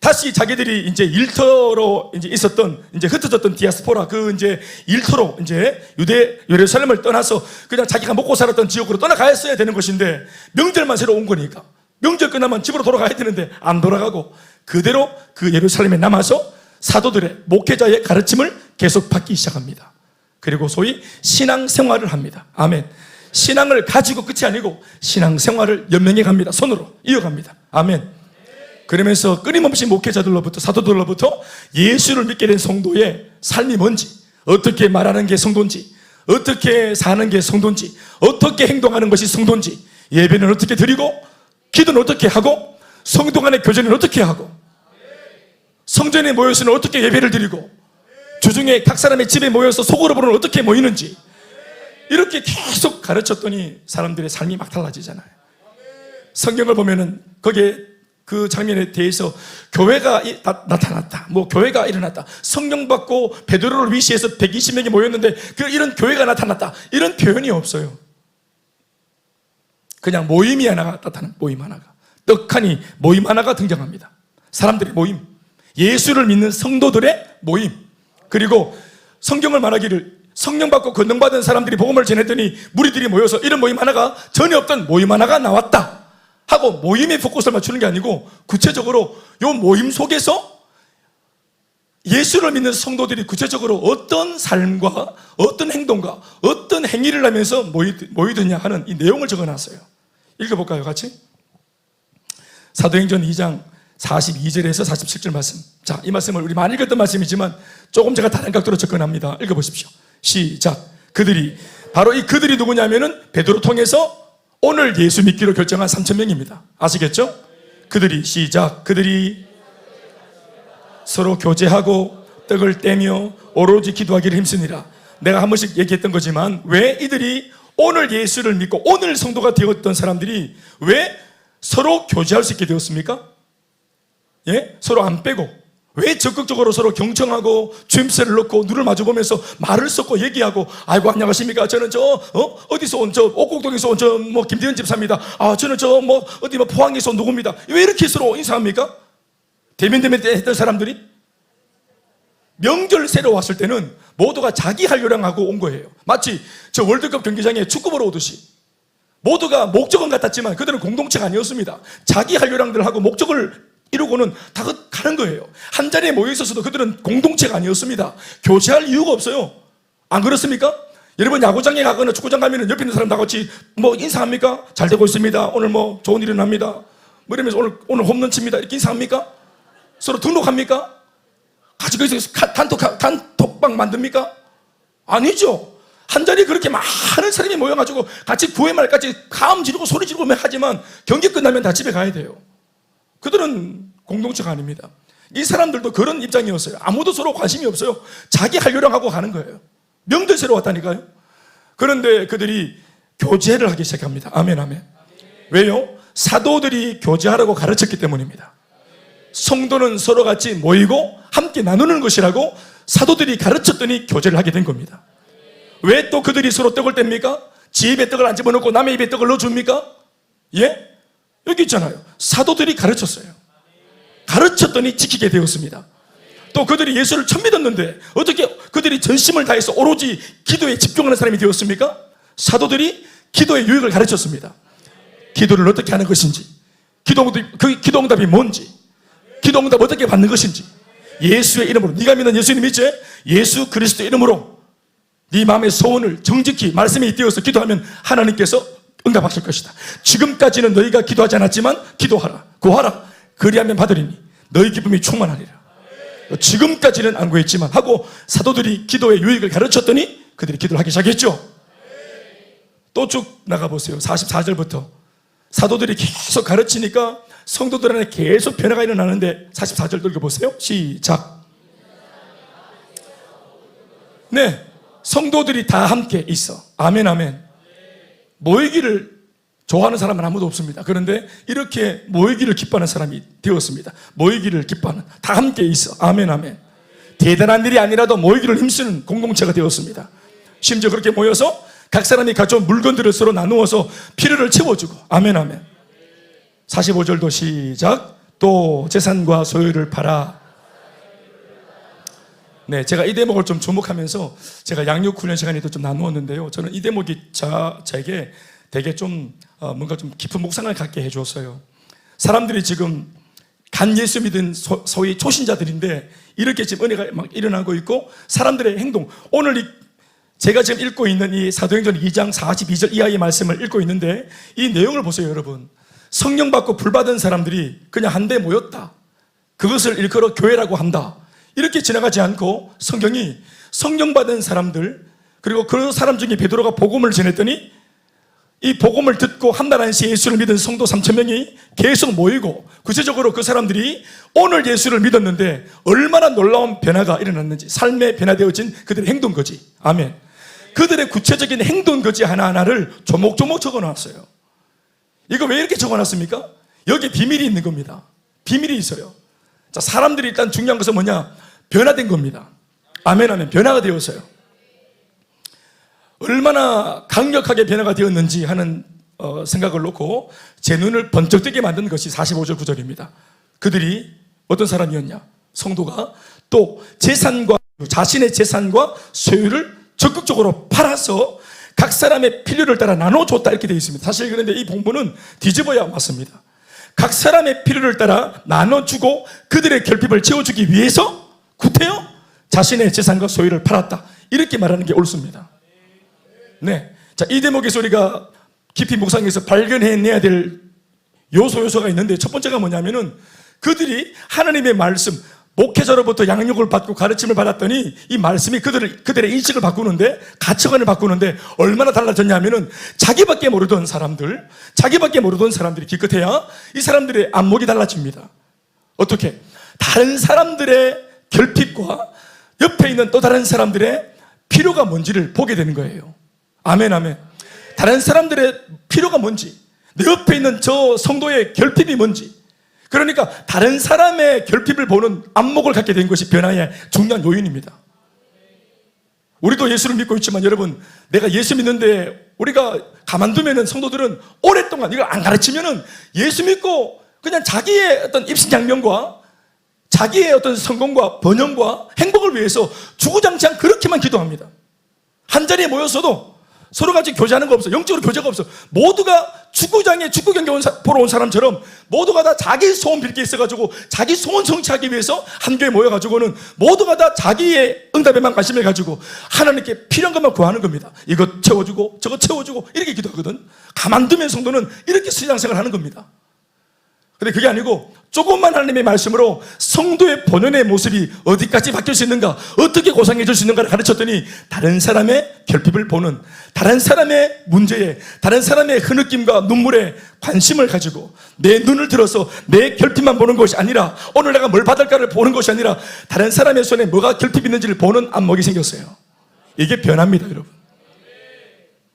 다시 자기들이 이제 일터로 이제 있었던 이제 흩어졌던 디아스포라 그 이제 일터로 이제 예루살렘을 떠나서 그냥 자기가 먹고 살았던 지역으로 떠나가야 되는 것인데 명절만 새로 온 거니까 명절 끝나면 집으로 돌아가야 되는데 안 돌아가고 그대로 그 예루살렘에 남아서 사도들의 목회자의 가르침을 계속 받기 시작합니다. 그리고 소위 신앙생활을 합니다. 아멘. 신앙을 가지고 끝이 아니고 신앙생활을 연명해 갑니다. 손으로 이어갑니다. 아멘. 그러면서 끊임없이 목회자들로부터 사도들로부터 예수를 믿게 된 성도의 삶이 뭔지, 어떻게 말하는 게 성도인지, 어떻게 사는 게 성도인지, 어떻게 행동하는 것이 성도인지, 예배는 어떻게 드리고 기도는 어떻게 하고 성도 간의 교제는 어떻게 하고 성전에 모여서는 어떻게 예배를 드리고 주중에 각 사람의 집에 모여서 속으로 부르는 어떻게 모이는지 이렇게 계속 가르쳤더니 사람들의 삶이 막 달라지잖아요. 성경을 보면은 거기에 그 장면에 대해서 교회가 나타났다, 뭐 교회가 일어났다, 성령 받고 베드로를 위시해서 120명이 모였는데 이런 교회가 나타났다, 이런 표현이 없어요. 그냥 모임이 하나가 나타나는, 모임 하나가, 떡하니 모임 하나가 등장합니다. 사람들의 모임, 예수를 믿는 성도들의 모임. 그리고 성경을 말하기를 성령 받고 권능받은 사람들이 복음을 전했더니 무리들이 모여서 이런 모임 하나가 전에 없던 모임 하나가 나왔다 하고 모임에 포커스를 맞추는 게 아니고 구체적으로 이 모임 속에서 예수를 믿는 성도들이 구체적으로 어떤 삶과 어떤 행동과 어떤 행위를 하면서 모이느냐 하는 이 내용을 적어놨어요. 읽어볼까요, 같이? 사도행전 2장 42절에서 47절 말씀. 자, 이 말씀을 우리 많이 읽었던 말씀이지만 조금 제가 다른 각도로 접근합니다. 읽어보십시오. 시작. 바로 이 그들이 누구냐면은 베드로 통해서 오늘 예수 믿기로 결정한 3,000명입니다. 아시겠죠? 그들이 서로 교제하고 떡을 떼며 오로지 기도하기를 힘쓰니라. 내가 한 번씩 얘기했던 거지만 왜 이들이 오늘 예수를 믿고 오늘 성도가 되었던 사람들이 왜 서로 교제할 수 있게 되었습니까? 예? 서로 안 빼고 왜 적극적으로 서로 경청하고 주임새를 넣고 눈을 마주보면서 말을 섞고 얘기하고 아이고 안녕하십니까, 저는 어디서 온 옥곡동에서 온 김대현 집사입니다. 저는 어디 포항에서 온 누구입니다. 왜 이렇게 서로 인사합니까? 대면 했던 사람들이 명절 새로 왔을 때는 모두가 자기 할 요량하고 온 거예요. 마치 저 월드컵 경기장에 축구 보러 오듯이 모두가 목적은 같았지만 그들은 공동체가 아니었습니다. 자기 할 요량들하고 목적을 이러고는 다 가는 거예요. 한 자리에 모여 있어서도 그들은 공동체가 아니었습니다. 교제할 이유가 없어요. 안 그렇습니까? 여러분 야구장에 가거나 축구장 가면 옆에 있는 사람 다 같이 인사합니까? 잘 되고 있습니다. 오늘 좋은 일은 합니다. 이러면서 오늘 홈런 칩니다. 이렇게 인사합니까? 서로 등록합니까? 같이 거기서 단톡방 만듭니까? 아니죠. 한 자리에 그렇게 많은 사람이 모여가지고 같이 9회 말까지 가음 지르고 소리 지르고 하지만 경기 끝나면 다 집에 가야 돼요. 그들은 공동체가 아닙니다. 이 사람들도 그런 입장이었어요. 아무도 서로 관심이 없어요. 자기 할 요량하고 가는 거예요. 명절 새로 왔다니까요. 그런데 그들이 교제를 하기 시작합니다. 아멘, 아멘. 왜요? 사도들이 교제하라고 가르쳤기 때문입니다. 성도는 서로 같이 모이고 함께 나누는 것이라고 사도들이 가르쳤더니 교제를 하게 된 겁니다. 왜 또 그들이 서로 떡을 뗍니까? 지 입에 떡을 안 집어넣고 남의 입에 떡을 넣어줍니까? 예? 여기 있잖아요. 사도들이 가르쳤어요. 가르쳤더니 지키게 되었습니다. 또 그들이 예수를 처음 믿었는데 어떻게 그들이 전심을 다해서 오로지 기도에 집중하는 사람이 되었습니까? 사도들이 기도의 유익을 가르쳤습니다. 기도를 어떻게 하는 것인지, 기도응답이 뭔지, 기도응답 어떻게 받는 것인지, 예수의 이름으로, 네가 믿는 예수님 믿지? 예수 그리스도의 이름으로 네 마음의 소원을 정직히 말씀에 띄어서 기도하면 하나님께서 응답하실 것이다. 지금까지는 너희가 기도하지 않았지만 기도하라, 구하라, 그리하면 받으리니 너희 기쁨이 충만하리라. 지금까지는 안 구했지만 하고 사도들이 기도의 유익을 가르쳤더니 그들이 기도를 하기 시작했죠. 또 쭉 나가보세요. 44절부터 사도들이 계속 가르치니까 성도들 안에 계속 변화가 일어나는데 44절 읽어보세요. 시작. 네, 성도들이 다 함께 있어. 아멘, 아멘. 모이기를 좋아하는 사람은 아무도 없습니다. 그런데 이렇게 모이기를 기뻐하는 사람이 되었습니다. 모이기를 기뻐하는, 다 함께 있어. 아멘, 아멘. 대단한 일이 아니라도 모이기를 힘쓰는 공동체가 되었습니다. 심지어 그렇게 모여서 각 사람이 가져온 물건들을 서로 나누어서 필요를 채워주고. 아멘, 아멘. 45절도 시작. 또 재산과 소유를 팔아. 네, 제가 이 대목을 좀 주목하면서 제가 양육 훈련 시간에도 좀 나누었는데요. 저는 이 대목이 저에게 되게 좀 뭔가 좀 깊은 묵상을 갖게 해주었어요. 사람들이 지금 간 예수 믿은 소위 초신자들인데 이렇게 지금 은혜가 막 일어나고 있고 사람들의 행동, 오늘 제가 지금 읽고 있는 이 사도행전 2장 42절 이하의 말씀을 읽고 있는데 이 내용을 보세요, 여러분. 성령 받고 불 받은 사람들이 그냥 한데 모였다. 그것을 일컬어 교회라고 한다. 이렇게 지나가지 않고 성경이 성령 받은 사람들, 그리고 그 사람 중에 베드로가 복음을 전했더니 이 복음을 듣고 한 달 안씩 예수를 믿은 성도 3,000명이 계속 모이고 구체적으로 그 사람들이 오늘 예수를 믿었는데 얼마나 놀라운 변화가 일어났는지, 삶의 변화되어진 그들의 행동 거지. 아멘. 그들의 구체적인 행동 거지 하나하나를 조목조목 적어놨어요. 이거 왜 이렇게 적어놨습니까? 여기에 비밀이 있는 겁니다. 비밀이 있어요. 자, 사람들이 일단 중요한 것은 뭐냐? 변화된 겁니다. 아멘, 아멘. 변화가 되었어요. 얼마나 강력하게 변화가 되었는지 하는 생각을 놓고 제 눈을 번쩍 뜨게 만든 것이 45절 9절입니다. 그들이 어떤 사람이었냐? 성도가 또 자신의 재산과 소유를 적극적으로 팔아서 각 사람의 필요를 따라 나눠줬다 이렇게 되어 있습니다. 사실 그런데 이 본문은 뒤집어야 맞습니다. 각 사람의 필요를 따라 나눠주고 그들의 결핍을 채워주기 위해서 구태여 자신의 재산과 소유를 팔았다. 이렇게 말하는 게 옳습니다. 네. 자, 이 대목에서 우리가 깊이 묵상해서 발견해내야 될 요소가 있는데 첫 번째가 뭐냐면은 그들이 하나님의 말씀, 목회자로부터 양육을 받고 가르침을 받았더니 이 말씀이 그들의 인식을 바꾸는데, 가치관을 바꾸는데 얼마나 달라졌냐면은 자기밖에 모르던 사람들이 기껏해야 이 사람들의 안목이 달라집니다. 어떻게? 다른 사람들의 결핍과 옆에 있는 또 다른 사람들의 필요가 뭔지를 보게 되는 거예요. 아멘, 아멘. 다른 사람들의 필요가 뭔지, 내 옆에 있는 저 성도의 결핍이 뭔지, 그러니까 다른 사람의 결핍을 보는 안목을 갖게 된 것이 변화의 중요한 요인입니다. 우리도 예수를 믿고 있지만 여러분, 내가 예수 믿는데 우리가 가만두면은 성도들은 오랫동안 이걸 안 가르치면은 예수 믿고 그냥 자기의 어떤 입신양명과 자기의 어떤 성공과 번영과 행복을 위해서 주구장창 그렇게만 기도합니다. 한 자리에 모였어도 서로 같이 교제하는 거 없어. 영적으로 교제가 없어. 모두가 축구장에 축구 경기 보러 온 사람처럼 모두가 다 자기 소원 빌 게 있어가지고 자기 소원 성취하기 위해서 한 교회에 모여가지고는 모두가 다 자기의 응답에만 관심을 가지고 하나님께 필요한 것만 구하는 겁니다. 이거 채워주고 저거 채워주고 이렇게 기도하거든. 가만두면 성도는 이렇게 신앙생활을 하는 겁니다. 근데 그게 아니고 조금만 하나님의 말씀으로 성도의 본연의 모습이 어디까지 바뀔 수 있는가, 어떻게 고상해질 수 있는가를 가르쳤더니 다른 사람의 결핍을 보는, 다른 사람의 문제에, 다른 사람의 흐느낌과 눈물에 관심을 가지고 내 눈을 들어서 내 결핍만 보는 것이 아니라 오늘 내가 뭘 받을까를 보는 것이 아니라 다른 사람의 손에 뭐가 결핍이 있는지를 보는 안목이 생겼어요. 이게 변화입니다, 여러분.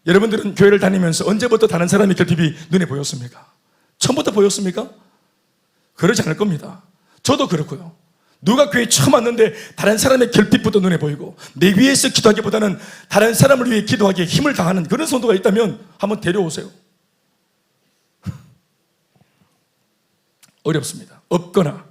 여러분들은 교회를 다니면서 언제부터 다른 사람의 결핍이 눈에 보였습니까? 처음부터 보였습니까? 그러지 않을 겁니다. 저도 그렇고요. 누가 교회에 처음 왔는데 다른 사람의 결핍부터 눈에 보이고 내 위해서 기도하기보다는 다른 사람을 위해 기도하기에 힘을 다하는 그런 성도가 있다면 한번 데려오세요. 어렵습니다. 없거나.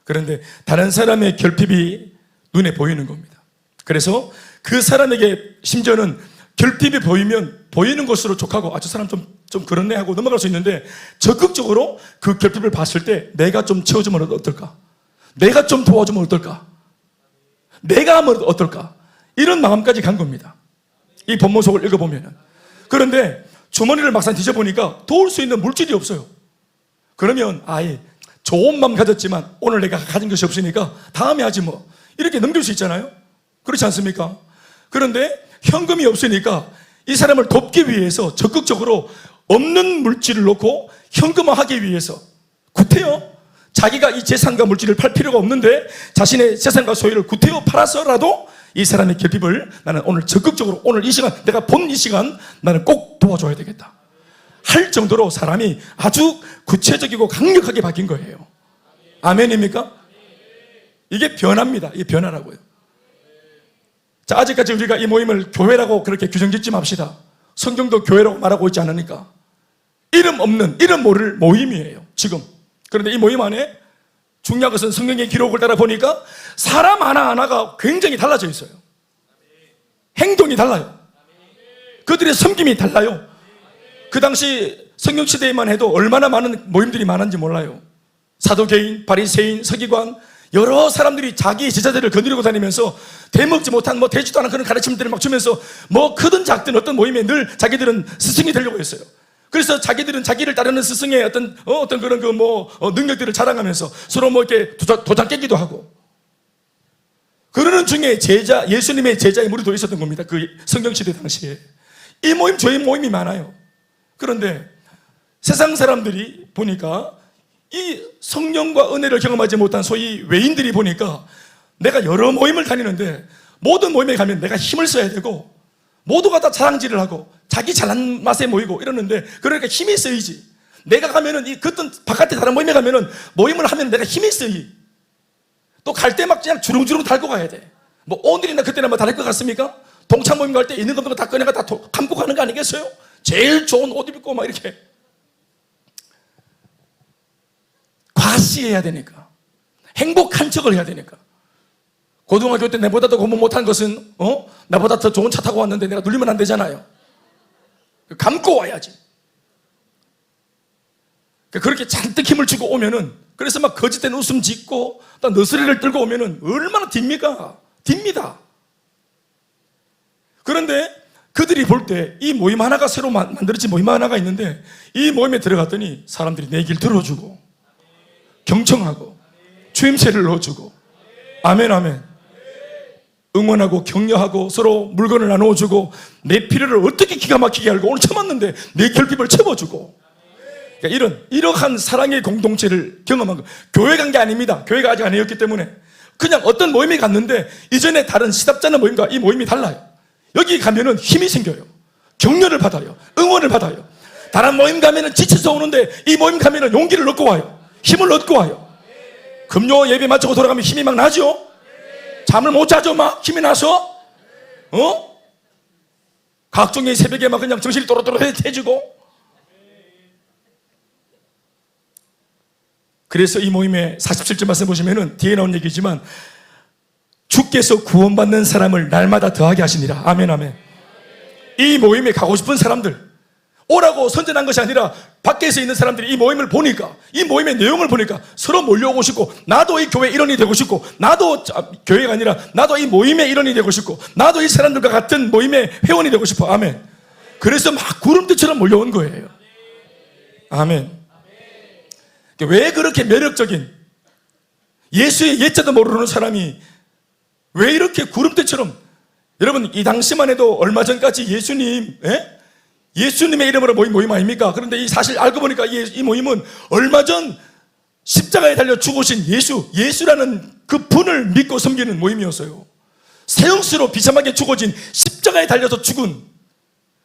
그런데 다른 사람의 결핍이 눈에 보이는 겁니다. 그래서 그 사람에게 심지어는 결핍이 보이면 보이는 것으로 족하고 저 사람 좀 그렇네 하고 넘어갈 수 있는데 적극적으로 그 결핍을 봤을 때 내가 좀 채워주면 어떨까? 내가 좀 도와주면 어떨까? 내가 하면 어떨까? 이런 마음까지 간 겁니다. 이 본문 속을 읽어보면. 그런데 주머니를 막상 뒤져보니까 도울 수 있는 물질이 없어요. 그러면 좋은 마음 가졌지만 오늘 내가 가진 것이 없으니까 다음에 하지 뭐 이렇게 넘길 수 있잖아요. 그렇지 않습니까? 그런데 현금이 없으니까 이 사람을 돕기 위해서 적극적으로 없는 물질을 놓고 현금화하기 위해서 구태여 자기가 이 재산과 물질을 팔 필요가 없는데 자신의 재산과 소유를 구태여 팔아서라도 이 사람의 결핍을 나는 오늘 적극적으로 오늘 이 시간 내가 본 이 시간 나는 꼭 도와줘야 되겠다 할 정도로 사람이 아주 구체적이고 강력하게 바뀐 거예요. 아멘입니까? 이게 변화입니다. 이게 변화라고요. 자, 아직까지 우리가 이 모임을 교회라고 그렇게 규정짓지 맙시다. 성경도 교회라고 말하고 있지 않으니까. 이름 없는, 이름 모를 모임이에요. 지금 그런데 이 모임 안에 중요한 것은 성경의 기록을 따라 보니까 사람 하나하나가 굉장히 달라져 있어요. 행동이 달라요. 그들의 섬김이 달라요. 그 당시 성경시대에만 해도 얼마나 많은 모임들이 많은지 몰라요. 사도개인, 바리새인, 서기관 여러 사람들이 자기 제자들을 거느리고 다니면서 대먹지 못한 되지도 않은 그런 가르침들을 막 주면서 크든 작든 어떤 모임에 늘 자기들은 스승이 되려고 했어요. 그래서 자기들은 자기를 따르는 스승의 어떤 그런 능력들을 자랑하면서 서로 이렇게 도장 깨기도 하고, 그러는 중에 예수님의 제자의 무리도 있었던 겁니다. 그 성경시대 당시에. 이 모임, 저희 모임이 많아요. 그런데 세상 사람들이 보니까 이 성령과 은혜를 경험하지 못한 소위 외인들이 보니까 내가 여러 모임을 다니는데 모든 모임에 가면 내가 힘을 써야 되고 모두가 다 자랑질을 하고 자기 잘난 맛에 모이고 이러는데, 그러니까 힘이 쓰이지. 내가 가면은 그떤 바깥에 다른 모임에 가면은 모임을 하면 내가 힘이 쓰이. 또 갈 때 막 그냥 주렁주렁 달고 가야 돼. 오늘이나 그때나 다를 것 같습니까? 동창 모임 갈 때 있는 것도 다 꺼내가 다 감고 가는 거 아니겠어요? 제일 좋은 옷 입고 막 이렇게 과시해야 되니까, 행복한 척을 해야 되니까. 고등학교 때 내보다 더 공부 못한 것은 나보다 더 좋은 차 타고 왔는데 내가 눌리면 안 되잖아요. 감고 와야지. 그렇게 잔뜩 힘을 주고 오면은, 그래서 막 거짓된 웃음 짓고 또 너스레를 들고 오면은 얼마나 딥니다. 그런데 그들이 볼 때 이 모임 하나가 새로 만들어진 모임 하나가 있는데, 이 모임에 들어갔더니 사람들이 내 얘기를 들어주고 경청하고 주임새를 넣어주고, 아멘 아멘, 응원하고 격려하고 서로 물건을 나누어주고 내 필요를 어떻게 기가 막히게 알고 오늘 처음 왔는데 내 결핍을 채워주고, 그러니까 이러한 사랑의 공동체를 경험한 거. 교회 간 게 아닙니다. 교회가 아직 아니었기 때문에 그냥 어떤 모임에 갔는데 이전에 다른 시답잖은 모임과 이 모임이 달라요. 여기 가면은 힘이 생겨요. 격려를 받아요. 응원을 받아요. 다른 모임 가면은 지쳐서 오는데 이 모임 가면은 용기를 얻고 와요. 힘을 얻고 와요. 금요 예배 마치고 돌아가면 힘이 막 나죠. 잠을 못 자죠. 막 힘이 나서 각종의 새벽에 막 그냥 정신이 또렷또렷해지고. 그래서 이 모임의 47절 말씀 보시면은 뒤에 나온 얘기지만 주께서 구원받는 사람을 날마다 더하게 하시니라. 아멘 아멘. 이 모임에 가고 싶은 사람들, 오라고 선전한 것이 아니라 밖에서 있는 사람들이 이 모임을 보니까, 이 모임의 내용을 보니까 서로 몰려오고 싶고, 나도 이 교회 일원이 되고 싶고, 나도 교회가 아니라 나도 이 모임의 일원이 되고 싶고, 나도 이 사람들과 같은 모임의 회원이 되고 싶어. 아멘. 그래서 막 구름대처럼 몰려온 거예요. 아멘. 왜 그렇게 매력적인 예수의 예자도 모르는 사람이 왜 이렇게 구름대처럼, 여러분 이 당시만 해도 얼마 전까지 예수님의 이름으로 모임 아닙니까? 그런데 이 사실 알고 보니까 이 모임은 얼마 전 십자가에 달려 죽으신 예수라는 그 분을 믿고 섬기는 모임이었어요. 사형수로 비참하게 죽어진, 십자가에 달려서 죽은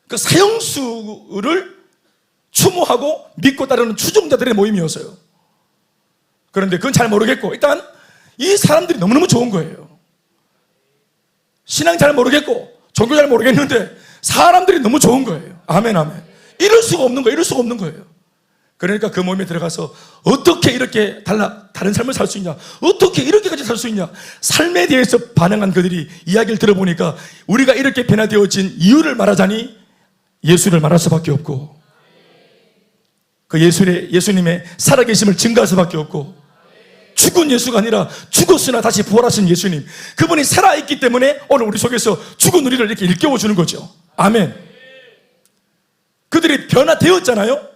그 사형수를 추모하고 믿고 따르는 추종자들의 모임이었어요. 그런데 그건 잘 모르겠고, 일단 이 사람들이 너무너무 좋은 거예요. 신앙 잘 모르겠고 종교 잘 모르겠는데 사람들이 너무 좋은 거예요. 아멘 아멘. 이럴 수가 없는 거예요. 그러니까 그 모임에 들어가서 어떻게 이렇게 다른 삶을 살 수 있냐, 어떻게 이렇게까지 살 수 있냐, 삶에 대해서 반응한 그들이 이야기를 들어보니까 우리가 이렇게 변화되어진 이유를 말하자니 예수를 말할 수밖에 없고, 그 예수님의 살아계심을 증거할 수밖에 없고, 죽은 예수가 아니라 죽었으나 다시 부활하신 예수님, 그분이 살아있기 때문에 오늘 우리 속에서 죽은 우리를 이렇게 일깨워주는 거죠. 아멘. 그들이 변화되었잖아요.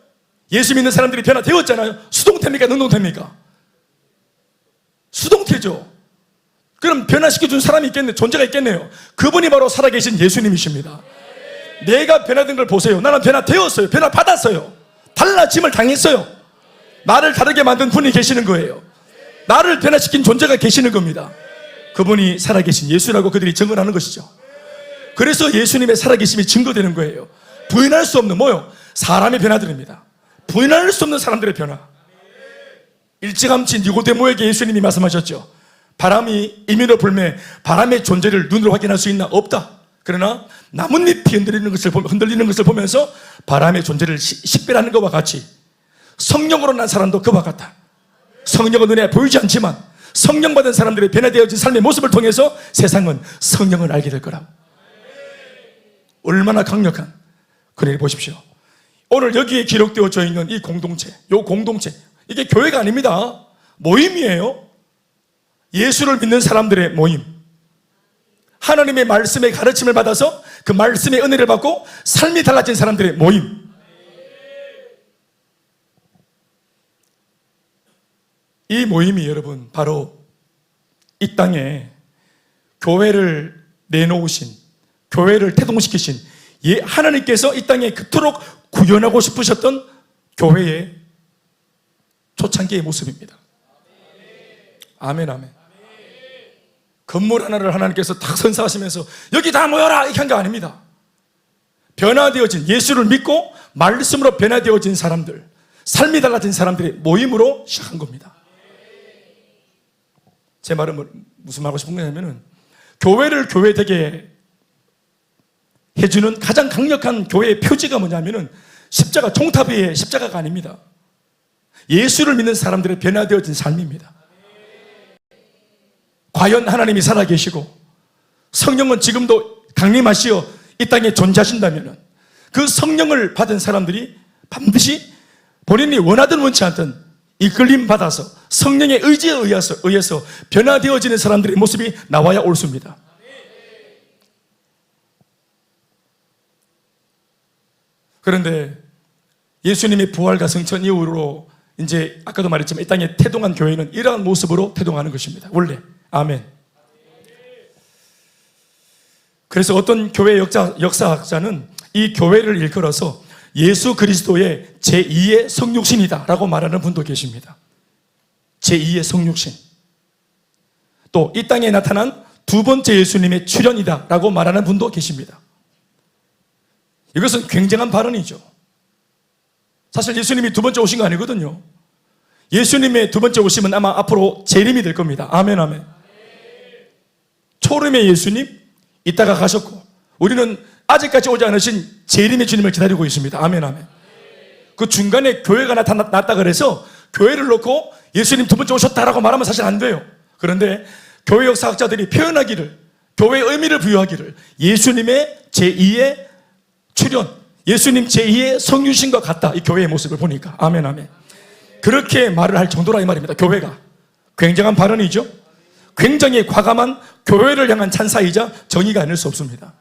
예수 믿는 사람들이 변화되었잖아요. 수동태입니까? 능동태입니까? 수동태죠. 그럼 변화시켜준 사람이 있겠네, 존재가 있겠네요. 그분이 바로 살아계신 예수님이십니다. 내가 변화된 걸 보세요. 나는 변화되었어요. 변화받았어요. 달라짐을 당했어요. 나를 다르게 만든 분이 계시는 거예요. 나를 변화시킨 존재가 계시는 겁니다. 그분이 살아계신 예수라고 그들이 증언하는 것이죠. 그래서 예수님의 살아계심이 증거되는 거예요. 부인할 수 없는 사람의 변화들입니다. 부인할 수 없는 사람들의 변화. 일찌감치 니고데모에게 예수님이 말씀하셨죠. 바람이 임의로 불매 바람의 존재를 눈으로 확인할 수 있나? 없다. 그러나 나뭇잎이 흔들리는 것을 보면서 바람의 존재를 식별하는 것과 같이 성령으로 난 사람도 그와 같다. 성령은 눈에 보이지 않지만 성령 받은 사람들의 변화되어진 삶의 모습을 통해서 세상은 성령을 알게 될 거라고. 얼마나 강력한 그를 보십시오. 오늘 여기에 기록되어져 있는 이 공동체, 요 공동체, 이게 교회가 아닙니다. 모임이에요. 예수를 믿는 사람들의 모임. 하나님의 말씀의 가르침을 받아서 그 말씀의 은혜를 받고 삶이 달라진 사람들의 모임. 이 모임이 여러분 바로 이 땅에 교회를 내놓으신, 교회를 태동시키신 하나님께서 이 땅에 그토록 구현하고 싶으셨던 교회의 초창기의 모습입니다. 아멘, 아멘. 건물 하나를 하나님께서 딱 선사하시면서 여기 다 모여라 이렇게 한 거 아닙니다. 변화되어진, 예수를 믿고 말씀으로 변화되어진 사람들, 삶이 달라진 사람들의 모임으로 시작한 겁니다. 제 말은 무슨 말 하고 싶은 거냐면은, 교회를 교회되게 해주는 가장 강력한 교회의 표지가 뭐냐면은 십자가, 종탑 위에 십자가가 아닙니다. 예수를 믿는 사람들의 변화되어진 삶입니다. 과연 하나님이 살아계시고 성령은 지금도 강림하시어 이 땅에 존재하신다면 그 성령을 받은 사람들이 반드시 본인이 원하든 원치 않든 이끌림 받아서 성령의 의지에 의해서 변화되어지는 사람들의 모습이 나와야 옳습니다. 그런데 예수님의 부활과 승천 이후로 이제 아까도 말했지만 이 땅에 태동한 교회는 이러한 모습으로 태동하는 것입니다. 원래. 아멘. 그래서 어떤 교회 역사학자는 이 교회를 일컬어서 예수 그리스도의 제2의 성육신이다 라고 말하는 분도 계십니다. 제2의 성육신. 또 이 땅에 나타난 두 번째 예수님의 출현이다 라고 말하는 분도 계십니다. 이것은 굉장한 발언이죠. 사실 예수님이 두 번째 오신 거 아니거든요. 예수님의 두 번째 오심은 아마 앞으로 재림이 될 겁니다. 아멘, 아멘. 초림의 예수님, 이따가 가셨고 우리는 아직까지 오지 않으신 재림의 주님을 기다리고 있습니다. 아멘, 아멘. 그 중간에 교회가 나타났다 그래서 교회를 놓고 예수님 두 번째 오셨다라고 말하면 사실 안 돼요. 그런데 교회 역사학자들이 표현하기를, 교회의 의미를 부여하기를 예수님의 제2의 출현, 예수님 제2의 성유신과 같다. 이 교회의 모습을 보니까. 아멘, 아멘. 그렇게 말을 할 정도라 이 말입니다. 교회가. 굉장한 발언이죠. 굉장히 과감한 교회를 향한 찬사이자 정의가 아닐 수 없습니다.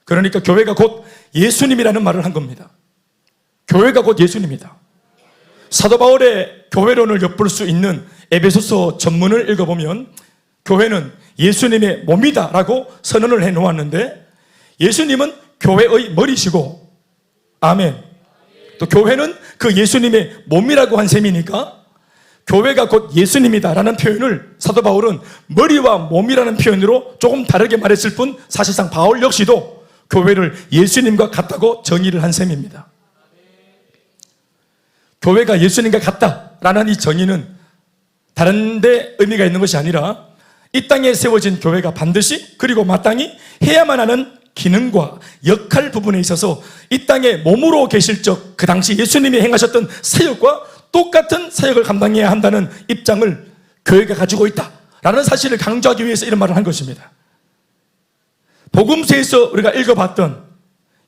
그러니까 교회가 곧 예수님이라는 말을 한 겁니다. 교회가 곧 예수님이다. 사도 바울의 교회론을 엿볼 수 있는 에베소서 전문을 읽어보면 교회는 예수님의 몸이다 라고 선언을 해놓았는데, 예수님은 교회의 머리시고, 아멘. 또 교회는 그 예수님의 몸이라고 한 셈이니까 교회가 곧 예수님이다 라는 표현을 사도 바울은 머리와 몸이라는 표현으로 조금 다르게 말했을 뿐 사실상 바울 역시도 교회를 예수님과 같다고 정의를 한 셈입니다. 교회가 예수님과 같다라는 이 정의는 다른 데 의미가 있는 것이 아니라 이 땅에 세워진 교회가 반드시 그리고 마땅히 해야만 하는 기능과 역할 부분에 있어서 이 땅에 몸으로 계실 적 그 당시 예수님이 행하셨던 사역과 똑같은 사역을 감당해야 한다는 입장을 교회가 가지고 있다라는 사실을 강조하기 위해서 이런 말을 한 것입니다. 복음서에서 우리가 읽어봤던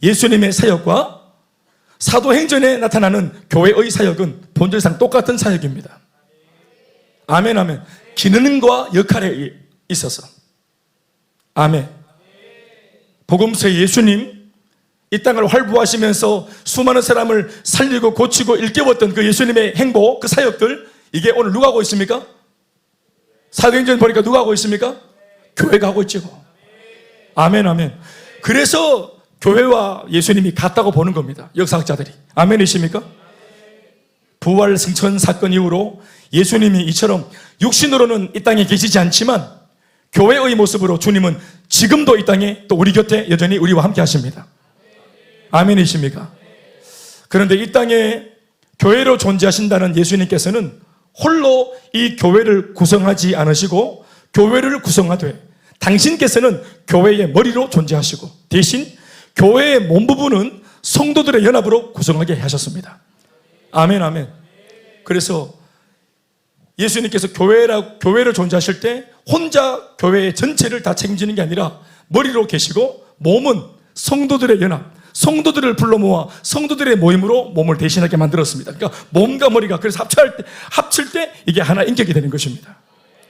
예수님의 사역과 사도행전에 나타나는 교회의 사역은 본질상 똑같은 사역입니다. 아멘, 아멘. 기능과 역할에 있어서. 아멘. 복음서의 예수님, 이 땅을 활보하시면서 수많은 사람을 살리고 고치고 일깨웠던 그 예수님의 행보, 그 사역들, 이게 오늘 누가 하고 있습니까? 사도행전 보니까 누가 하고 있습니까? 교회가 하고 있죠. 아멘, 아멘. 그래서 교회와 예수님이 같다고 보는 겁니다. 역사학자들이. 아멘이십니까? 부활 승천 사건 이후로 예수님이 이처럼 육신으로는 이 땅에 계시지 않지만 교회의 모습으로 주님은 지금도 이 땅에 또 우리 곁에 여전히 우리와 함께 하십니다. 아멘이십니까? 그런데 이 땅에 교회로 존재하신다는 예수님께서는 홀로 이 교회를 구성하지 않으시고 교회를 구성하되 당신께서는 교회의 머리로 존재하시고 대신 교회의 몸 부분은 성도들의 연합으로 구성하게 하셨습니다. 아멘, 아멘. 그래서 예수님께서 교회를 존재하실 때 혼자 교회 전체를 다 책임지는 게 아니라 머리로 계시고 몸은 성도들의 연합, 성도들을 불러 모아 성도들의 모임으로 몸을 대신하게 만들었습니다. 그러니까 몸과 머리가 그래서 합칠 때 이게 하나 인격이 되는 것입니다.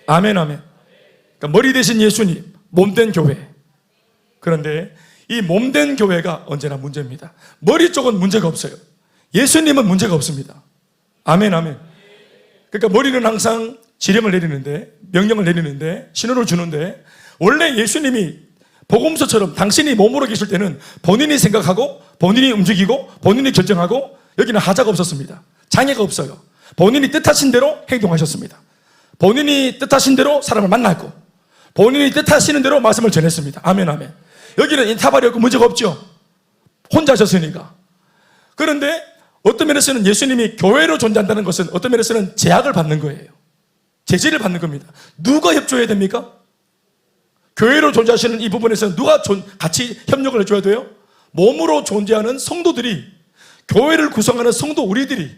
아멘, 아멘. 그러니까 머리 대신 예수님, 몸된 교회. 그런데 이 몸된 교회가 언제나 문제입니다. 머리 쪽은 문제가 없어요. 예수님은 문제가 없습니다. 아멘, 아멘. 그러니까 머리는 항상 지령을 내리는데, 명령을 내리는데, 신호를 주는데, 원래 예수님이 복음서처럼 당신이 몸으로 계실 때는 본인이 생각하고, 본인이 움직이고, 본인이 결정하고, 여기는 하자가 없었습니다. 장애가 없어요. 본인이 뜻하신 대로 행동하셨습니다. 본인이 뜻하신 대로 사람을 만났고, 본인이 뜻하시는 대로 말씀을 전했습니다. 아멘, 아멘. 여기는 인타발이 없고 문제가 없죠. 혼자 하셨으니까. 그런데 어떤 면에서는 예수님이 교회로 존재한다는 것은 어떤 면에서는 제약을 받는 거예요. 제재를 받는 겁니다. 누가 협조해야 됩니까? 교회로 존재하시는 이 부분에서는 누가 같이 협력을 해줘야 돼요? 몸으로 존재하는 성도들이, 교회를 구성하는 성도 우리들이,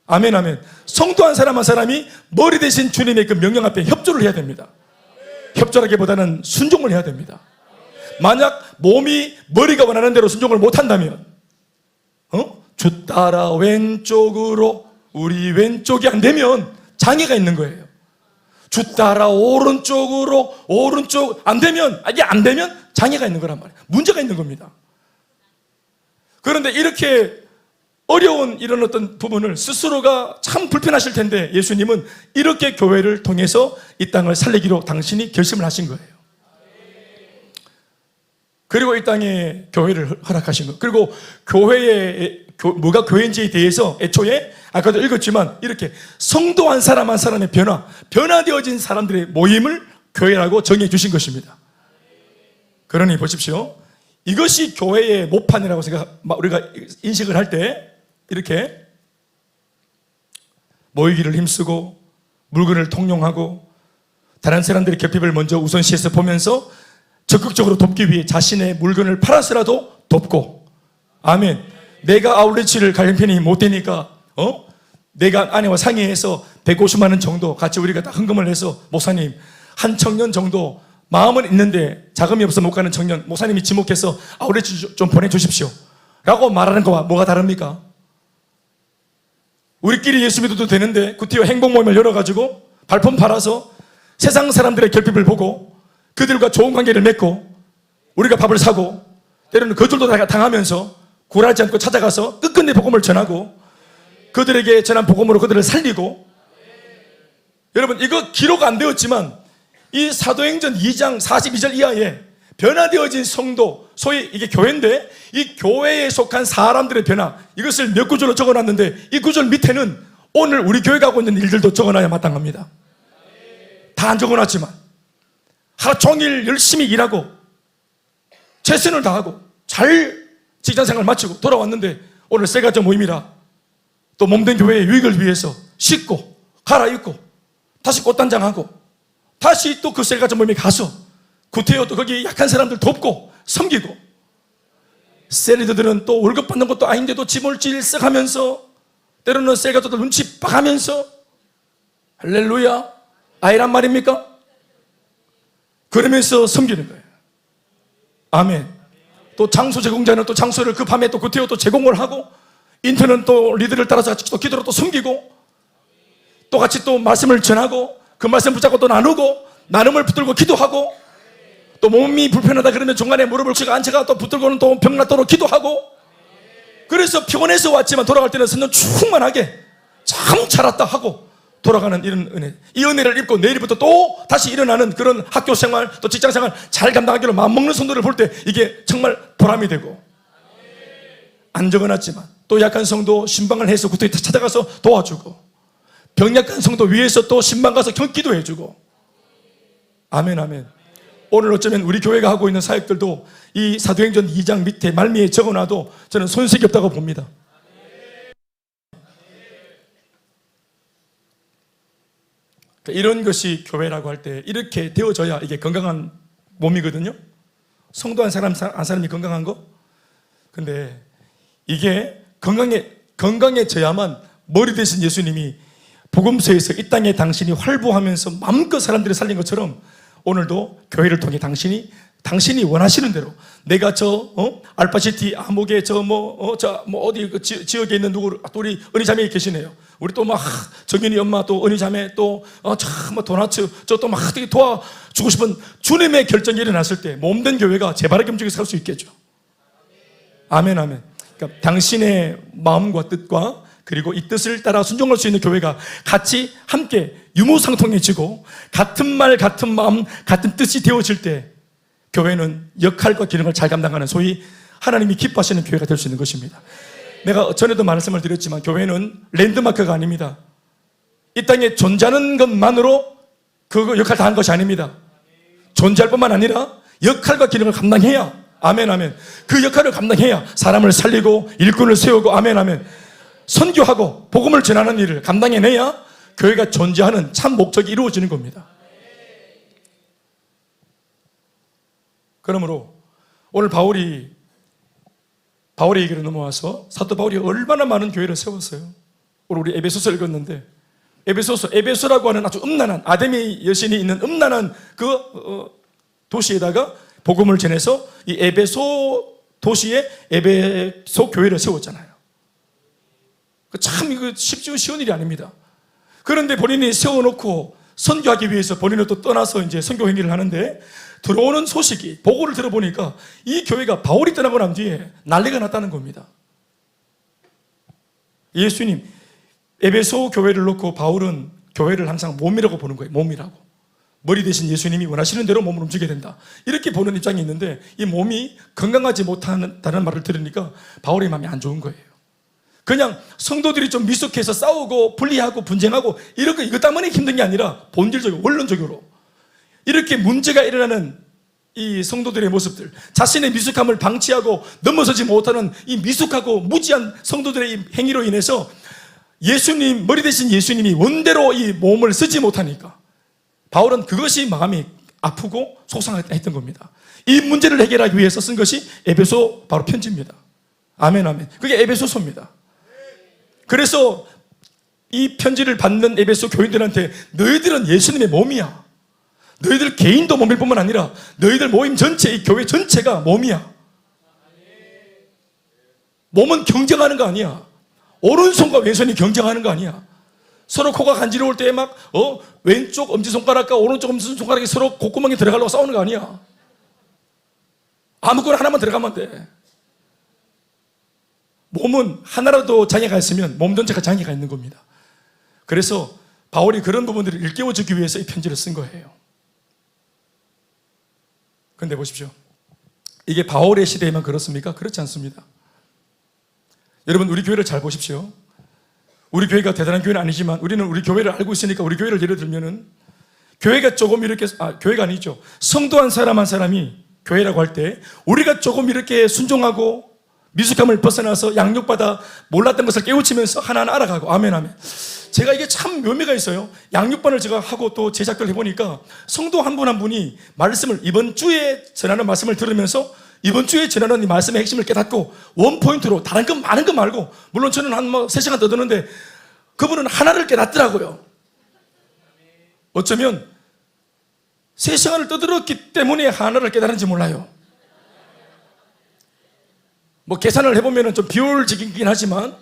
아멘, 아멘. 성도 한 사람 한 사람이 머리 대신 주님의 그 명령 앞에 협조를 해야 됩니다. 협조라기보다는 순종을 해야 됩니다. 만약 몸이 머리가 원하는 대로 순종을 못한다면 주 따라 왼쪽으로 우리 왼쪽이 안 되면 장애가 있는 거예요. 주 따라 오른쪽으로 오른쪽 안 되면, 이게 안 되면 장애가 있는 거란 말이에요. 문제가 있는 겁니다. 그런데 이렇게 어려운 이런 어떤 부분을 스스로가 참 불편하실 텐데 예수님은 이렇게 교회를 통해서 이 땅을 살리기로 당신이 결심을 하신 거예요. 그리고 이 땅에 교회를 허락하신 것. 그리고 뭐가 교회인지에 대해서 애초에 아까도 읽었지만 이렇게 성도 한 사람 한 사람의 변화되어진 사람들의 모임을 교회라고 정해 주신 것입니다. 그러니 보십시오. 이것이 교회의 모판이라고 우리가 인식을 할 때 이렇게 모이기를 힘쓰고 물건을 통용하고 다른 사람들의 결핍을 먼저 우선시해서 보면서 적극적으로 돕기 위해 자신의 물건을 팔아서라도 돕고, 아멘. 내가 아울렛을 갈 형편이 못 되니까 내가 아내와 상의해서 150만 원 정도 같이 우리가 다 헌금을 해서 목사님 한 청년 정도 마음은 있는데 자금이 없어 못 가는 청년 목사님이 지목해서 아울렛 좀 보내주십시오 라고 말하는 거와 뭐가 다릅니까? 우리끼리 예수 믿어도 되는데 구티와 행복 모임을 열어가지고 발품 팔아서 세상 사람들의 결핍을 보고 그들과 좋은 관계를 맺고 우리가 밥을 사고 때로는 거절도 당하면서 굴하지 않고 찾아가서 끝끝내 복음을 전하고 그들에게 전한 복음으로 그들을 살리고, 여러분 이거 기록 안 되었지만 이 사도행전 2장 42절 이하에 변화되어진 성도, 소위 이게 교회인데 이 교회에 속한 사람들의 변화, 이것을 몇 구절로 적어놨는데 이 구절 밑에는 오늘 우리 교회가 하고 있는 일들도 적어놔야 마땅합니다. 다 안 적어놨지만 하루 종일 열심히 일하고 최선을 다하고 잘 직장생활 마치고 돌아왔는데 오늘 세가족 모임이라 또 몸된 교회의 유익을 위해서 씻고 갈아입고 다시 꽃단장하고 다시 또 그 세가족 모임에 가서 구태여 또 거기 약한 사람들 돕고 섬기고, 셀리더들은 또 월급 받는 것도 아닌데도 지물질 쓱 하면서 때로는 세가족들 눈치 빡 하면서 할렐루야 아이란 말입니까? 그러면서 섬기는 거예요. 아멘. 또 장소 제공자는 또 장소를 그 밤에 또 구태여 또 제공을 하고, 인턴은 또 리더를 따라서 같이 또 기도로 또 섬기고, 또 같이 또 말씀을 전하고 그 말씀 붙잡고 또 나누고 나눔을 붙들고 기도하고, 또 몸이 불편하다 그러면 중간에 무릎을 치고 앉혀가 또 붙들고는 또 병낫도록 기도하고, 그래서 피곤해서 왔지만 돌아갈 때는 성령 충만하게 참 잘왔다 하고 돌아가는 이런 은혜, 이 은혜를 입고 내일부터 또 다시 일어나는 그런 학교 생활 또 직장 생활 잘 감당하기로 마음먹는 성도를 볼 때 이게 정말 보람이 되고, 안 적어놨지만 또 약한 성도 신방을 해서 구토에 찾아가서 도와주고, 병약한 성도 위에서 또 신방 가서 기도해주고, 아멘 아멘. 오늘 어쩌면 우리 교회가 하고 있는 사역들도 이 사도행전 2장 밑에 말미에 적어놔도 저는 손색이 없다고 봅니다. 이런 것이 교회라고 할 때 이렇게 되어져야 이게 건강한 몸이거든요. 성도 한 사람이 건강한 거. 근데 이게 건강해져야만 머리 대신 예수님이 복음서에서 이 땅에 당신이 활보하면서 마음껏 사람들을 살린 것처럼 오늘도 교회를 통해 당신이 원하시는 대로 내가 알파시티 암흑의 어디 그 지역에 있는 또 우리 은희자매 계시네요. 우리 또 막 정윤이 엄마 또 은희자매 또 도나츠 또 막 도와주고 싶은 주님의 결정이 일어났을 때 몸된 교회가 재바라기 움직여 살 수 있겠죠. 아멘 아멘. 그러니까 당신의 마음과 뜻과 그리고 이 뜻을 따라 순종할 수 있는 교회가 같이 함께 유무상통해지고 같은 말 같은 마음 같은 뜻이 되어질 때 교회는 역할과 기능을 잘 감당하는 소위 하나님이 기뻐하시는 교회가 될 수 있는 것입니다. 내가 전에도 말씀을 드렸지만 교회는 랜드마크가 아닙니다. 이 땅에 존재하는 것만으로 그 역할 다 한 것이 아닙니다. 존재할 뿐만 아니라 역할과 기능을 감당해야, 아멘 아멘, 그 역할을 감당해야 사람을 살리고 일꾼을 세우고, 아멘 아멘, 선교하고 복음을 전하는 일을 감당해내야 교회가 존재하는 참 목적이 이루어지는 겁니다. 그러므로 오늘 바울의 얘기로 넘어와서 사도 바울이 얼마나 많은 교회를 세웠어요. 오늘 우리 에베소서 읽었는데 에베소라고 하는 아주 음란한 아담의 여신이 있는 음란한 그 도시에다가 복음을 전해서 이 에베소 도시에 에베소 교회를 세웠잖아요. 참 이거 쉬운 일이 아닙니다. 그런데 본인이 세워놓고 선교하기 위해서 본인은 또 떠나서 이제 선교 행위를 하는데 들어오는 소식이, 보고를 들어보니까 이 교회가 바울이 떠나고 난 뒤에 난리가 났다는 겁니다. 예수님, 에베소 교회를 놓고 바울은 교회를 항상 몸이라고 보는 거예요. 몸이라고. 머리 대신 예수님이 원하시는 대로 몸을 움직여야 된다, 이렇게 보는 입장이 있는데 이 몸이 건강하지 못하다는 말을 들으니까 바울의 마음이 안 좋은 거예요. 그냥 성도들이 좀 미숙해서 싸우고 분리하고 분쟁하고 이것 때문에 힘든 게 아니라 본질적으로 원론적으로 이렇게 문제가 일어나는 이 성도들의 모습들, 자신의 미숙함을 방치하고 넘어서지 못하는 이 미숙하고 무지한 성도들의 이 행위로 인해서 예수님, 머리 대신 예수님이 원대로 이 몸을 쓰지 못하니까 바울은 그것이 마음이 아프고 속상했던 겁니다. 이 문제를 해결하기 위해서 쓴 것이 에베소 바로 편지입니다. 아멘 아멘. 그게 에베소서입니다. 그래서 이 편지를 받는 에베소 교인들한테 너희들은 예수님의 몸이야. 너희들 개인도 몸일 뿐만 아니라 너희들 모임 전체, 이 교회 전체가 몸이야. 몸은 경쟁하는 거 아니야. 오른손과 왼손이 경쟁하는 거 아니야. 서로 코가 간지러울 때 막 왼쪽 엄지손가락과 오른쪽 엄지손가락이 서로 콧구멍에 들어가려고 싸우는 거 아니야. 아무거나 하나만 들어가면 돼. 몸은 하나라도 장애가 있으면 몸 전체가 장애가 있는 겁니다. 그래서 바울이 그런 부분들을 일깨워주기 위해서 이 편지를 쓴 거예요. 그런데 보십시오, 이게 바울의 시대에만 그렇습니까? 그렇지 않습니다. 여러분, 우리 교회를 잘 보십시오. 우리 교회가 대단한 교회는 아니지만 우리는 우리 교회를 알고 있으니까 우리 교회를 예를 들면은 교회가 조금 이렇게 교회가 아니죠, 성도 한 사람이 교회라고 할 때 우리가 조금 이렇게 순종하고 미숙함을 벗어나서 양육받아 몰랐던 것을 깨우치면서 하나하나 알아가고, 아멘 아멘. 제가 이게 참 묘미가 있어요. 양육반을 제가 하고 또 제작을 해보니까 성도 한 분 한 분이 말씀을, 이번 주에 전하는 말씀을 들으면서 이번 주에 전하는 이 말씀의 핵심을 깨닫고 원포인트로 다른 건 많은 거 말고, 물론 저는 한 3시간 떠드는데 그분은 하나를 깨닫더라고요. 어쩌면 3시간을 떠들었기 때문에 하나를 깨달은지 몰라요. 계산을 해보면 좀 비효율적이긴 하지만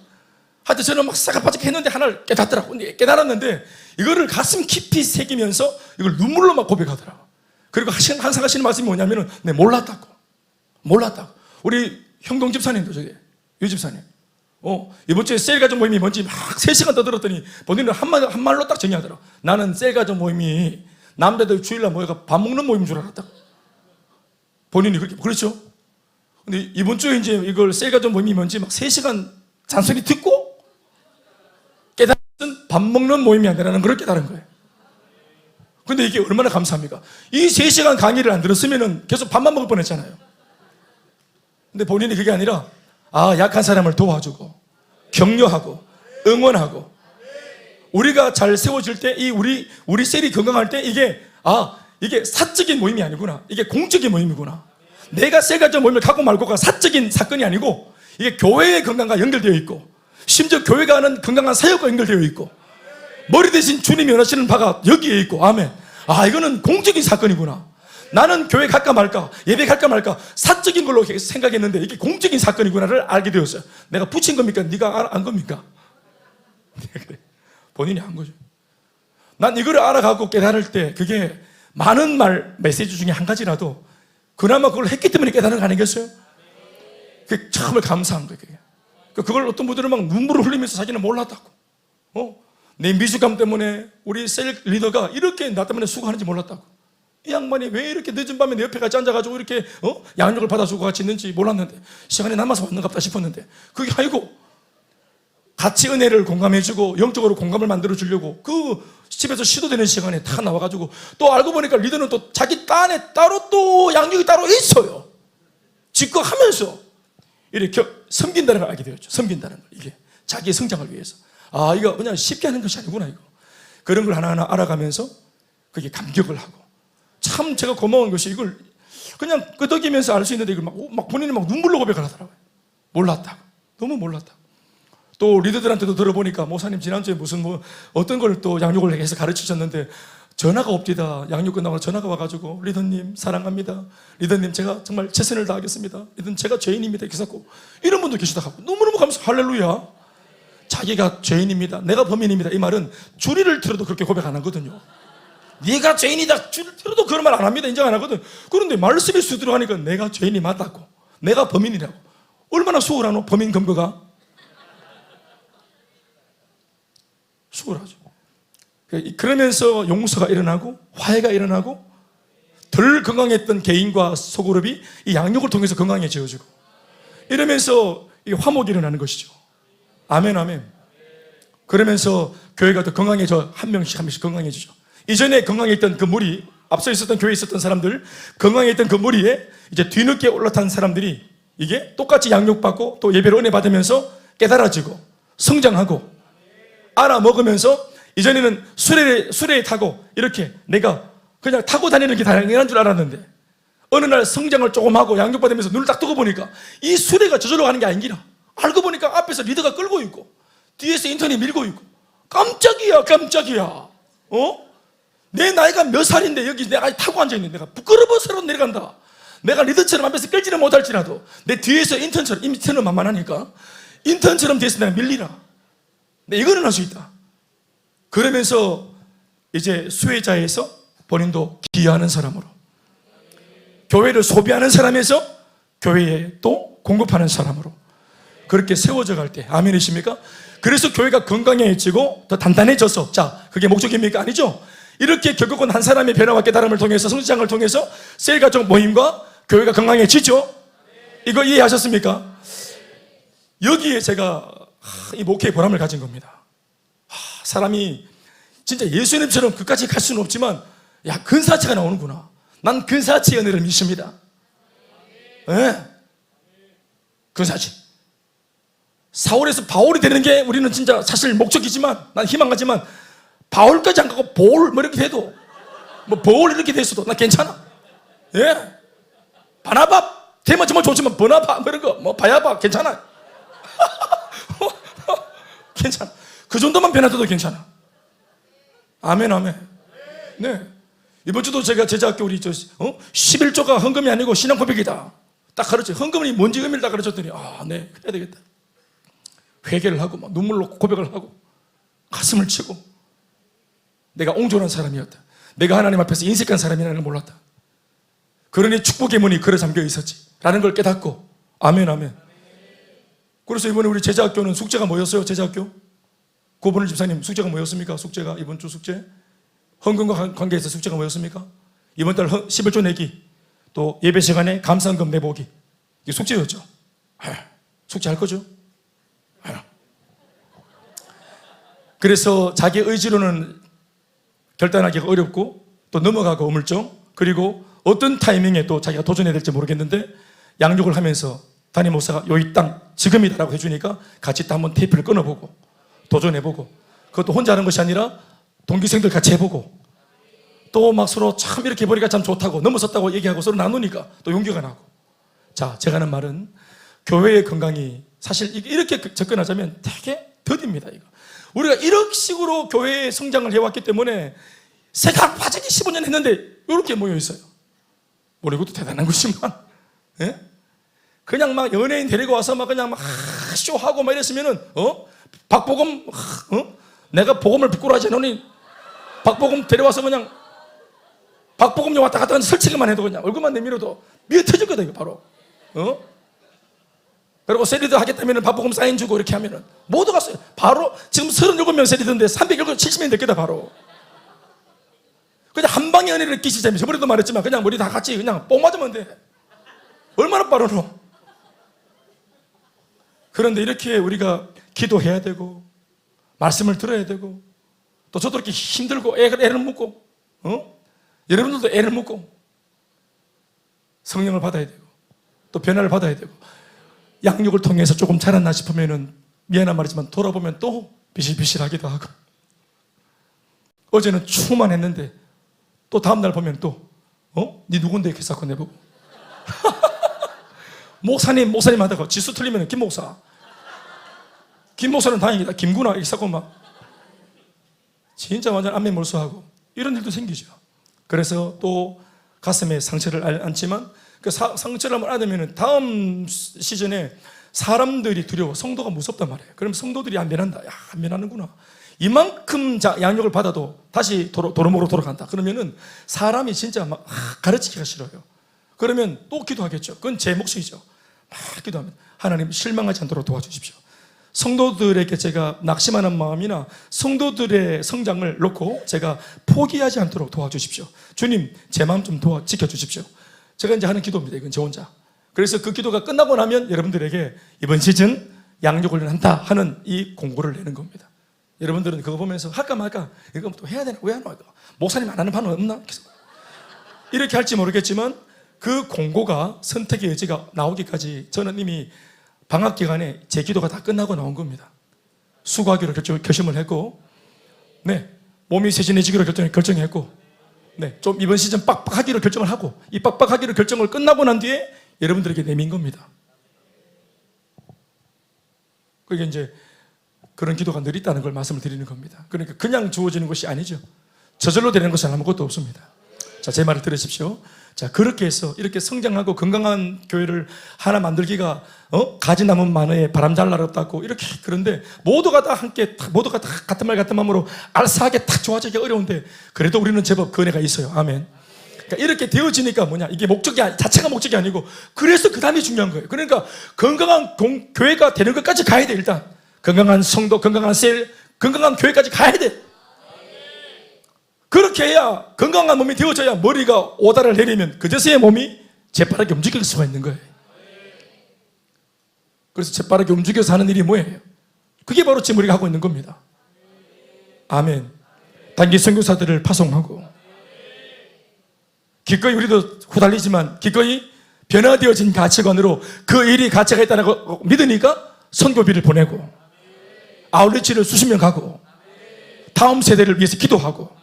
하여튼 저는 막 싸가빠지게 했는데 하나를 깨닫더라고. 깨달았는데 이거를 가슴 깊이 새기면서 이걸 눈물로 막 고백하더라고. 그리고 항상 하시는 말씀이 뭐냐면은 네, 몰랐다고. 우리 형동 집사님도 저게 유 집사님 이번 주에 셀가족 모임이 뭔지 막 3시간 떠들었더니 본인은 한 말로 딱 정의하더라고. 나는 셀가족 모임이 남자들 주일날 모여가 밥 먹는 모임인 줄 알았다. 본인이 그렇게, 그렇죠? 근데 이번 주에 이제 이걸 셀가족 모임이 뭔지 막 3시간 잔소리 듣고 깨달은 밥 먹는 모임이 아니라는 걸 깨달은 거예요. 근데 이게 얼마나 감사합니까? 이 3시간 강의를 안 들었으면 계속 밥만 먹을 뻔 했잖아요. 근데 본인이 그게 아니라 약한 사람을 도와주고 격려하고 응원하고 우리가 잘 세워질 때 우리 셀이 건강할 때 이게 사적인 모임이 아니구나. 이게 공적인 모임이구나. 내가 셀가족 모임을 갖고 말고가 사적인 사건이 아니고 이게 교회의 건강과 연결되어 있고 심지어 교회가 하는 건강한 사역과 연결되어 있고 머리 대신 주님이 원하시는 바가 여기에 있고, 아멘. 아, 이거는 공적인 사건이구나. 나는 교회 갈까 말까, 예배 갈까 말까 사적인 걸로 생각했는데 이게 공적인 사건이구나를 알게 되었어요. 내가 붙인 겁니까? 네가 안 겁니까? 본인이 한 거죠. 난 이거를 알아가고 깨달을 때 그게 많은 메시지 중에 한 가지라도 그나마 그걸 했기 때문에 깨달은 거 아니겠어요? 그게 정말 감사한 거예요. 그걸 어떤 분들은 막 눈물을 흘리면서 자기는 몰랐다고. 내 미숙함 때문에 우리 셀 리더가 이렇게 나 때문에 수고하는지 몰랐다고. 이 양반이 왜 이렇게 늦은 밤에 내 옆에 같이 앉아가지고 이렇게 양육을 받아주고 같이 있는지 몰랐는데, 시간이 남아서 왔는갑다 싶었는데, 그게 아니고 같이 은혜를 공감해주고 영적으로 공감을 만들어주려고 그 집에서 시도되는 시간에 다 나와가지고, 또 알고 보니까 리더는 또 자기 딴에 따로 또 양육이 따로 있어요. 직거하면서 이렇게 섬긴다는 걸 알게 되었죠. 섬긴다는 걸. 이게 자기의 성장을 위해서. 아, 이거 그냥 쉽게 하는 것이 아니구나, 이거. 그런 걸 하나하나 알아가면서 그게 감격을 하고, 참 제가 고마운 것이 이걸 그냥 끄덕이면서 알 수 있는데 이걸 막 본인이 막 눈물로 고백을 하더라고요. 몰랐다고. 너무 몰랐다고. 또 리더들한테도 들어보니까, 목사님 지난주에 무슨 어떤 걸 또 양육을 해서 가르치셨는데 전화가 옵디다. 양육 끝나고 전화가 와가지고, 리더님 사랑합니다. 리더님 제가 정말 최선을 다하겠습니다. 리더님 제가 죄인입니다. 이렇게 해서 이런 분도 계시다 하고, 너무너무 감사. 할렐루야. 자기가 죄인입니다, 내가 범인입니다, 이 말은 주리를 틀어도 그렇게 고백 안 하거든요. 네가 죄인이다 주리를 틀어도 그런 말 안 합니다. 인정 안 하거든. 그런데 말씀이 수 들어가니까 내가 죄인이 맞다고, 내가 범인이라고. 얼마나 수월하노? 범인 검거가 수월하죠. 그러면서 용서가 일어나고 화해가 일어나고, 덜 건강했던 개인과 소그룹이 이 양육을 통해서 건강해져지고, 이러면서 이 화목이 일어나는 것이죠. 아멘, 아멘. 그러면서 교회가 더 건강해져, 한 명씩 한 명씩 건강해지죠. 이전에 건강했던 그 무리, 앞서 있었던 교회에 있었던 사람들, 건강했던 그 무리에 이제 뒤늦게 올라탄 사람들이 이게 똑같이 양육받고 또 예배를 은혜 받으면서 깨달아지고 성장하고 알아먹으면서, 이전에는 수레에 타고 이렇게 내가 그냥 타고 다니는 게 당연한 줄 알았는데, 어느 날 성장을 조금 하고 양육받으면서 눈을 딱 뜨고 보니까 이 수레가 저절로 가는 게 아니라, 알고 보니까 앞에서 리더가 끌고 있고 뒤에서 인턴이 밀고 있고, 깜짝이야. 내 나이가 몇 살인데 여기 내가 타고 앉아있는데 내가 부끄러워서 내려간다. 내가 리더처럼 앞에서 끌지는 못할지라도 내 뒤에서 인턴은 만만하니까 인턴처럼 뒤에서 내가 밀리라. 내 이거는 할 수 있다. 그러면서 이제 수혜자에서 본인도 기여하는 사람으로, 교회를 소비하는 사람에서 교회에 또 공급하는 사람으로 그렇게 세워져 갈 때, 아멘이십니까? 그래서 교회가 건강해지고 더 단단해져서, 자, 그게 목적입니까? 아니죠. 이렇게 결국은 한 사람의 변화와 깨달음을 통해서, 성장을 통해서 셀가족 모임과 교회가 건강해지죠. 이거 이해하셨습니까? 여기에 제가 이 목회의 보람을 가진 겁니다. 사람이 진짜 예수님처럼 끝까지 갈 수는 없지만, 야, 근사치가 나오는구나. 난 근사치의 은혜를 믿습니다. 네. 근사치. 사울에서 바울이 되는 게 우리는 진짜 사실 목적이지만, 난 희망하지만, 바울까지 안 가고 볼 뭐 이렇게 돼도, 뭐 볼 이렇게 됐어도 난 괜찮아. 예. 바나바 되면 정말 좋지만 버나바 뭐 이런 거 뭐 바야바 괜찮아. 괜찮아. 그 정도만 변화돼도 괜찮아. 아멘, 아멘. 네. 이번 주도 제가 제자학교 우리 11조가 헌금이 아니고 신앙 고백이다 딱 가르쳐. 헌금이 뭔지 의미를 딱 가르쳤더니, 아, 네, 해야 되겠다. 회개를 하고 막 눈물로 고백을 하고 가슴을 치고, 내가 옹졸한 사람이었다, 내가 하나님 앞에서 인색한 사람이라는 걸 몰랐다, 그러니 축복의 문이 걸어 잠겨 있었지 라는 걸 깨닫고, 아멘, 아멘. 그래서 이번에 우리 제자학교는 숙제가 뭐였어요? 제자학교 고분을 집사님 숙제가 뭐였습니까? 숙제가 이번 주 숙제, 헌금과 관계해서 숙제가 뭐였습니까? 이번 달 11조 내기, 또 예배 시간에 감사헌금 내보기, 이게 숙제였죠. 숙제할 거죠. 그래서 자기 의지로는 결단하기가 어렵고 또 넘어가고 어물쩡, 그리고 어떤 타이밍에 또 자기가 도전해야 될지 모르겠는데, 양육을 하면서 담임 목사가 요 이 땅 지금이다라고 해주니까 같이 또 한번 테이프를 끊어보고 도전해보고, 그것도 혼자 하는 것이 아니라 동기생들 같이 해보고, 또 막 서로 참 이렇게 보니까 참 좋다고 넘어섰다고 얘기하고 서로 나누니까 또 용기가 나고. 자, 제가 하는 말은 교회의 건강이 사실 이렇게 접근하자면 되게 더딥니다. 이거 우리가 이런 식으로 교회의 성장을 해왔기 때문에 새각 파지기 15년 했는데 이렇게 모여 있어요. 뭐 이것도 대단한 것이지만, 예? 그냥 막 연예인 데리고 와서 막 그냥 막 쇼하고 막 이랬으면은, 박보검, 내가 보검을 부끄러워하지 않으니 박보검 데려와서 그냥 박보검 왔다 갔다 하는 설치기만 해도 그냥 얼굴만 내밀어도 미어 터질 거다, 이거 바로. 그리고 세리드 하겠다면 박보검 사인 주고 이렇게 하면은 모두 갔어요. 바로 지금 37명 세리드인데 370명 됐겠다, 바로. 그냥 한 방에 은혜를 끼시자면 저번에도 말했지만 그냥 머리 다 같이 그냥 뽕 맞으면 돼. 얼마나 빠르노? 그런데 이렇게 우리가 기도해야 되고 말씀을 들어야 되고 또 저도 이렇게 힘들고 애를 묻고 여러분들도 애를 묻고 성령을 받아야 되고 또 변화를 받아야 되고 양육을 통해서 조금 자랐나 싶으면은 미안한 말이지만 돌아보면 또 비실비실하기도 하고 어제는 추만 했는데 또 다음날 보면 또 니 누군데 이렇게 자꾸 내보고 목사님 하다가 지수 틀리면 김 목사는 다행이다 김구나 이렇게 자꾸 막 진짜 완전 안면 몰수하고 이런 일도 생기죠. 그래서 또 가슴에 상처를 안지만 그 상처를 한번 안으면 다음 시즌에 사람들이 두려워. 성도가 무섭단 말이에요. 그럼 성도들이 안 변한다. 야, 안 변하는구나. 이만큼 양육을 받아도 다시 도로목으로 돌아간다. 그러면은 사람이 진짜 막 가르치기가 싫어요. 그러면 또 기도하겠죠. 그건 제 몫이죠. 막 기도하면 하나님 실망하지 않도록 도와주십시오. 성도들에게 제가 낙심하는 마음이나 성도들의 성장을 놓고 제가 포기하지 않도록 도와주십시오. 주님, 제 마음 좀 지켜주십시오. 제가 이제 하는 기도입니다. 이건 저 혼자. 그래서 그 기도가 끝나고 나면 여러분들에게 이번 시즌 양육을 한다 하는 이 공고를 내는 겁니다. 여러분들은 그거 보면서 할까 말까 이거 또 해야 되나 왜 안 할까 목사님 안 하는 판은 없나 이렇게 할지 모르겠지만 그 공고가 선택의 여지가 나오기까지 저는 이미 방학 기간에 제 기도가 다 끝나고 나온 겁니다. 수고하기로 결심을 했고, 네, 몸이 세진해지기로 결정했고, 네, 좀 이번 시즌 빡빡하기로 결정을 하고, 이 빡빡하기로 결정을 끝나고 난 뒤에 여러분들에게 내민 겁니다. 그게 이제 그런 기도가 늘 있다는 걸 말씀을 드리는 겁니다. 그러니까 그냥 주어지는 것이 아니죠. 저절로 되는 것은 아무것도 없습니다. 자, 제 말을 들으십시오. 자, 그렇게 해서 이렇게 성장하고 건강한 교회를 하나 만들기가 가지 남은 마늘에 바람 잘 날았다고 이렇게 그런데 모두가 다 같은 말 같은 마음으로 알싸하게 딱 좋아지기 어려운데 그래도 우리는 제법 그 은혜가 있어요. 아멘. 그러니까 이렇게 되어지니까 뭐냐 이게 자체가 목적이 아니고 그래서 그 다음이 중요한 거예요. 그러니까 건강한 교회가 되는 것까지 가야 돼. 일단 건강한 성도, 건강한 셀, 건강한 교회까지 가야 돼. 그렇게 해야 건강한 몸이 되어져야 머리가 오다를 내리면 그제서야 몸이 재빠르게 움직일 수가 있는 거예요. 그래서 재빠르게 움직여서 하는 일이 뭐예요? 그게 바로 지금 우리가 하고 있는 겁니다. 아멘. 단기 선교사들을 파송하고 기꺼이 우리도 후달리지만 기꺼이 변화되어진 가치관으로 그 일이 가치가 있다는 거 믿으니까 선교비를 보내고 아울리치를 수십 명 가고 다음 세대를 위해서 기도하고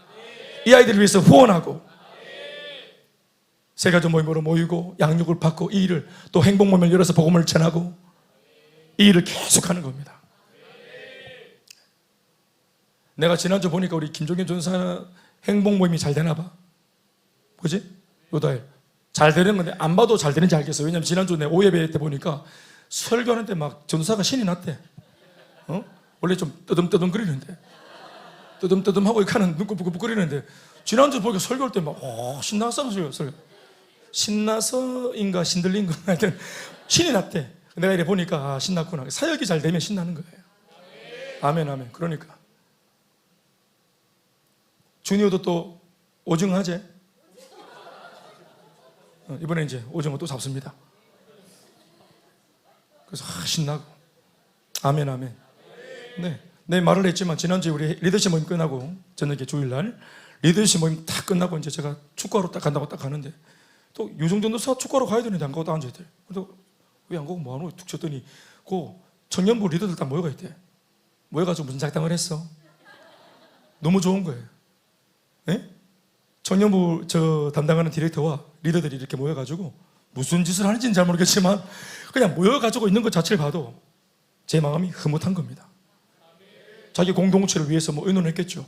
이 아이들을 위해서 후원하고 세가족 모임으로 모이고 양육을 받고 이 일을 또 행복 모임을 열어서 복음을 전하고 이 일을 계속하는 겁니다. 내가 지난주 보니까 우리 김종현 전사 행복 모임이 잘 되나 봐. 뭐지? 요다일 잘 되는 건데 안 봐도 잘 되는지 알겠어요. 왜냐면 지난주 내 오예배 때 보니까 설교하는데 막 전사가 신이 났대. 원래 좀 뜨듬뜨듬거리는데 뜨듬뜨듬하고 이렇게 하는 눈곱 부끄부끄리는데 지난주 보니까 설교할 때 막 신나서 설교 신나서인가 신들린가 하여튼 신이 났대. 내가 이래 보니까 신났구나. 사역이 잘 되면 신나는 거예요. 아멘 아멘. 그러니까 주니어도 또 오징어 하재? 이번에 이제 오징어 또 잡습니다. 그래서 신나고 아멘 아멘. 네. 내 말을 했지만 지난주에 우리 리더십 모임 끝나고 저녁에 주일날 리더십 모임 다 끝나고 이제 제가 축구하러 딱 간다고 딱 가는데 또 유정전도 축구하러 가야 되는데 안 가고 딱 앉아있대. 그래서 왜 안 가고 뭐하노? 툭 쳤더니 그 청년부 리더들 다 모여가 있대. 모여가지고 무슨 작당을 했어. 너무 좋은 거예요. 네? 청년부 담당하는 디렉터와 리더들이 이렇게 모여가지고 무슨 짓을 하는지는 잘 모르겠지만 그냥 모여가지고 있는 것 자체를 봐도 제 마음이 흐뭇한 겁니다. 자기 공동체를 위해서 뭐 의논했겠죠.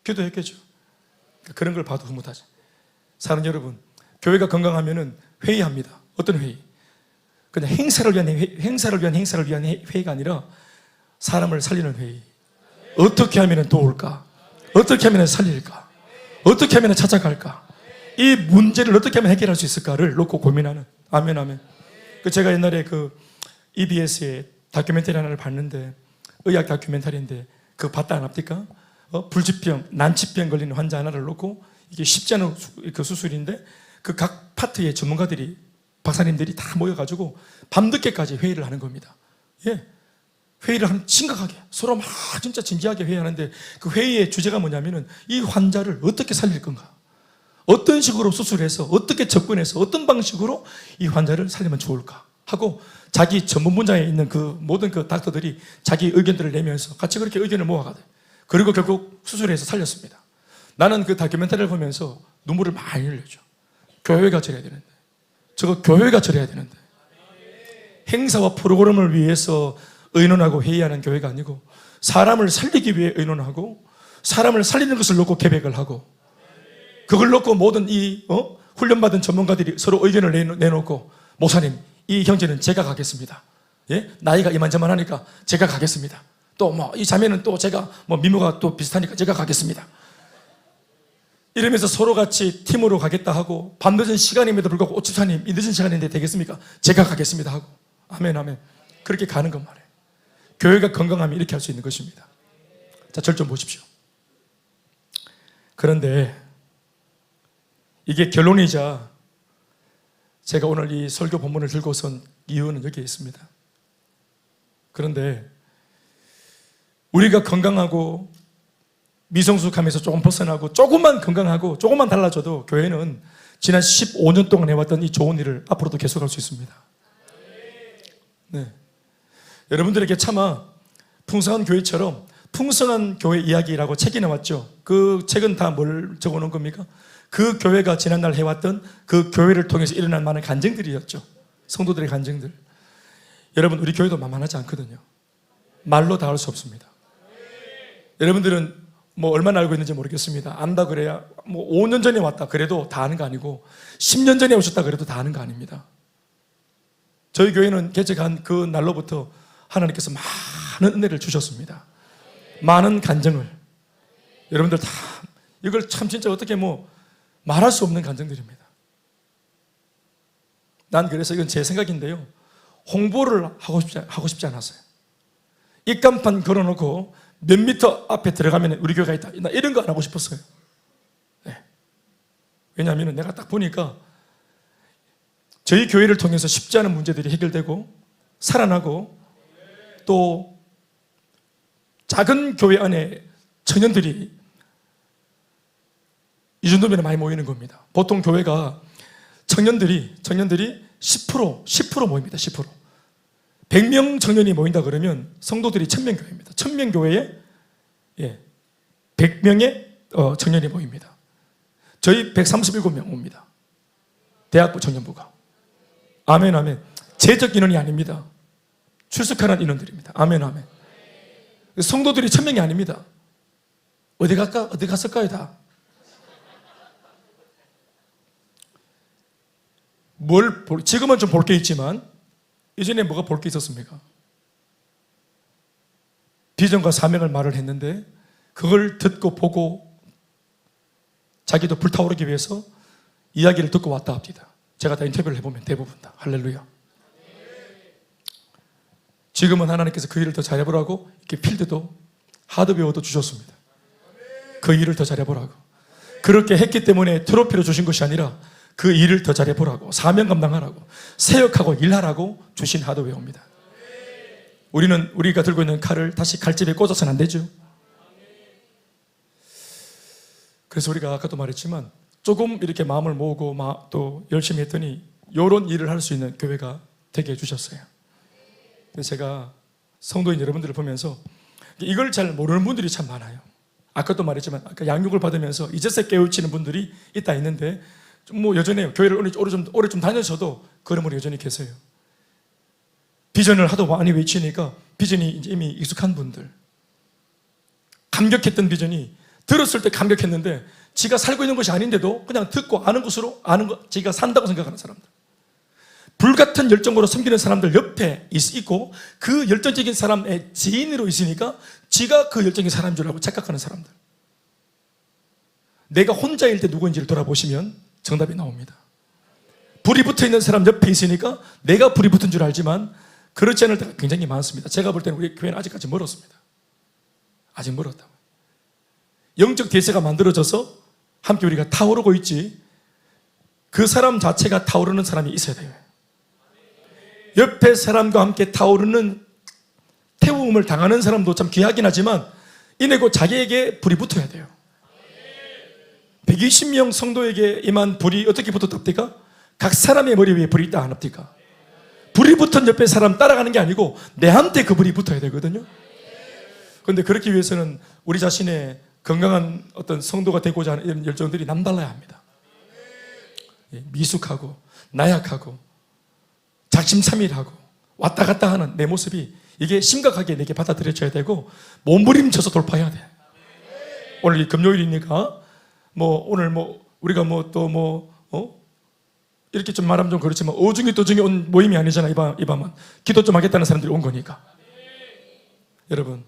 기도했겠죠. 그런 걸 봐도 흐뭇하죠. 사랑하는 여러분, 교회가 건강하면은 회의합니다. 어떤 회의? 그냥 행사를 위한 회의가 아니라 사람을 살리는 회의. 어떻게 하면 도울까? 어떻게 하면 살릴까? 어떻게 하면 찾아갈까? 이 문제를 어떻게 하면 해결할 수 있을까를 놓고 고민하는. 아멘, 아멘. 제가 옛날에 EBS의 다큐멘터리 하나를 봤는데, 의학 다큐멘터리인데, 그거 봤다 안 합니까? 불치병, 난치병 걸리는 환자 하나를 놓고, 이게 쉽지 않은 그 수술인데, 그 각 파트의 전문가들이, 박사님들이 다 모여가지고, 밤늦게까지 회의를 하는 겁니다. 예. 회의를 하면 심각하게, 서로 막 진짜 진지하게 회의하는데, 그 회의의 주제가 뭐냐면은, 이 환자를 어떻게 살릴 건가? 어떤 식으로 수술해서, 어떻게 접근해서, 어떤 방식으로 이 환자를 살리면 좋을까? 하고, 자기 전문 분야에 있는 그 모든 그 닥터들이 자기 의견들을 내면서 같이 그렇게 의견을 모아가요. 그리고 결국 수술해서 살렸습니다. 나는 그 다큐멘터리를 보면서 눈물을 많이 흘렸죠. 교회가 저래야 되는데, 저거 교회가 저래야 되는데, 행사와 프로그램을 위해서 의논하고 회의하는 교회가 아니고, 사람을 살리기 위해 의논하고, 사람을 살리는 것을 놓고 계획을 하고, 그걸 놓고 모든 훈련받은 전문가들이 서로 의견을 내놓고, 목사님, 이 형제는 제가 가겠습니다. 예? 나이가 이만저만하니까 제가 가겠습니다. 또 이 자매는 또 제가 미모가 또 비슷하니까 제가 가겠습니다. 이러면서 서로 같이 팀으로 가겠다 하고, 밤늦은 시간임에도 불구하고 집사님, 이 늦은 시간인데 되겠습니까? 제가 가겠습니다 하고. 아멘, 아멘. 그렇게 가는 것 말이에요. 교회가 건강하면 이렇게 할 수 있는 것입니다. 자, 절 좀 보십시오. 그런데 이게 결론이자 제가 오늘 이 설교 본문을 들고 선 이유는 여기에 있습니다. 그런데 우리가 건강하고 미성숙함에서 조금 벗어나고 조금만 건강하고 조금만 달라져도 교회는 지난 15년 동안 해왔던 이 좋은 일을 앞으로도 계속할 수 있습니다. 네. 여러분들에게 차마 풍성한 교회처럼 풍성한 교회 이야기라고 책이 나왔죠. 그 책은 다 뭘 적어놓은 겁니까? 그 교회가 지난날 해왔던 그 교회를 통해서 일어난 많은 간증들이었죠. 성도들의 간증들. 여러분, 우리 교회도 만만하지 않거든요. 말로 다 할 수 없습니다. 여러분들은 얼마나 알고 있는지 모르겠습니다. 안다 그래야 5년 전에 왔다 그래도 다 아는 거 아니고, 10년 전에 오셨다 그래도 다 아는 거 아닙니다. 저희 교회는 개척한 그 날로부터 하나님께서 많은 은혜를 주셨습니다. 많은 간증을. 여러분들 다 이걸 참 진짜 어떻게 말할 수 없는 간증들입니다. 난 그래서 이건 제 생각인데요, 홍보를 하고 싶지 않았어요. 입간판 걸어놓고 몇 미터 앞에 들어가면 우리 교회가 있다, 나 이런 거 안 하고 싶었어요. 네. 왜냐하면 내가 딱 보니까 저희 교회를 통해서 쉽지 않은 문제들이 해결되고 살아나고, 또 작은 교회 안에 청년들이 이 정도면 많이 모이는 겁니다. 보통 교회가 청년들이 10% 모입니다. 10%. 100명 청년이 모인다 그러면 성도들이 1000명 교회입니다. 1000명 교회에 100명의 청년이 모입니다. 저희 137명 옵니다. 대학부 청년부가. 아멘, 아멘. 제적 인원이 아닙니다. 출석하는 인원들입니다. 아멘, 아멘. 성도들이 1000명이 아닙니다. 어디 갔을까요, 다? 지금은 좀 볼 게 있지만, 이전에 뭐가 볼 게 있었습니까? 비전과 사명을 말을 했는데, 그걸 듣고 보고 자기도 불타오르기 위해서 이야기를 듣고 왔다 합니다. 제가 다 인터뷰를 해보면 대부분 다. 할렐루야. 지금은 하나님께서 그 일을 더 잘해보라고 이렇게 필드도 하드웨어도 주셨습니다. 그 일을 더 잘해보라고. 그렇게 했기 때문에 트로피를 주신 것이 아니라 그 일을 더 잘해보라고, 사명 감당하라고, 사역하고 일하라고 주신 하드웨어입니다. 우리가 들고 있는 칼을 다시 칼집에 꽂아서는 안 되죠. 그래서 우리가 아까도 말했지만 조금 이렇게 마음을 모으고 또 열심히 했더니 이런 일을 할 수 있는 교회가 되게 해주셨어요. 그래서 제가 성도인 여러분들을 보면서 이걸 잘 모르는 분들이 참 많아요. 아까도 말했지만 아까 양육을 받으면서 이제서 깨우치는 분들이 있는데 여전해요. 교회를 오래 좀 다녀서도 그러므로 여전히 계세요. 비전을 하도 많이 외치니까 비전이 이미 익숙한 분들. 감격했던 비전이 들었을 때 감격했는데 지가 살고 있는 것이 아닌데도 그냥 듣고 아는 것으로 아는 것, 지가 산다고 생각하는 사람들. 불같은 열정으로 섬기는 사람들 옆에 있고 그 열정적인 사람의 지인으로 있으니까 지가 그 열정적인 사람인 줄 알고 착각하는 사람들. 내가 혼자일 때 누구인지를 돌아보시면 정답이 나옵니다. 불이 붙어있는 사람 옆에 있으니까 내가 불이 붙은 줄 알지만 그렇지 않을 때가 굉장히 많습니다. 제가 볼 때는 우리 교회는 아직까지 멀었습니다. 아직 멀었다고. 영적 대세가 만들어져서 함께 우리가 타오르고 있지 그 사람 자체가 타오르는 사람이 있어야 돼요. 옆에 사람과 함께 타오르는 태움을 당하는 사람도 참 귀하긴 하지만 이내고 자기에게 불이 붙어야 돼요. 120명 성도에게 임한 불이 어떻게 붙었답니까? 각 사람의 머리 위에 불이 있다 안 합니까? 불이 붙은 옆에 사람 따라가는 게 아니고 내한테 그 불이 붙어야 되거든요. 그런데 그렇기 위해서는 우리 자신의 건강한 어떤 성도가 되고자 하는 이런 열정들이 남달라야 합니다. 미숙하고 나약하고 작심삼일하고 왔다 갔다 하는 내 모습이 이게 심각하게 내게 받아들여져야 되고 몸부림쳐서 돌파해야 돼. 오늘 금요일이니까 오늘 우리가 이렇게 좀 말하면 좀 그렇지만 어중이 도중이 온 모임이 아니잖아. 이 밤은 기도 좀 하겠다는 사람들이 온 거니까. 여러분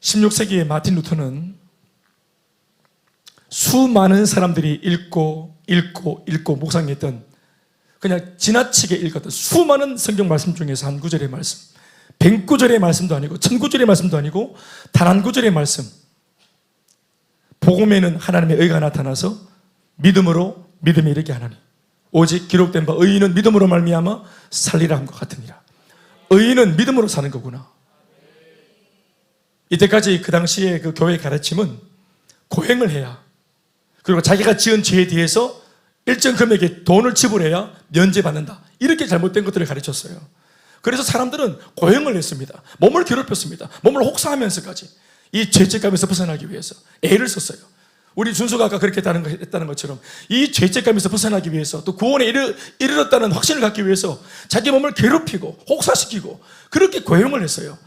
16세기의 마틴 루터는 수많은 사람들이 읽고 묵상했던 그냥 지나치게 읽었던 수많은 성경 말씀 중에서 한 구절의 말씀, 100구절의 말씀도 아니고 1000구절의 말씀도 아니고 단 한 구절의 말씀. 복음에는 하나님의 의가 나타나서 믿음으로 믿음에 이르게 하나니 오직 기록된 바 의인은 믿음으로 말미암아 살리라 함과 같으니라. 의인은 믿음으로 사는 거구나. 이때까지 그 당시에 그 교회의 가르침은 고행을 해야, 그리고 자기가 지은 죄에 대해서 일정 금액의 돈을 지불해야 면제받는다, 이렇게 잘못된 것들을 가르쳤어요. 그래서 사람들은 고행을 했습니다. 몸을 괴롭혔습니다. 몸을 혹사하면서까지 이 죄책감에서 벗어나기 위해서 애를 썼어요. 우리 준수가 아까 그렇게 했다는 것처럼 이 죄책감에서 벗어나기 위해서 또 구원에 이르렀다는 확신을 갖기 위해서 자기 몸을 괴롭히고 혹사시키고 그렇게 고행을 했어요.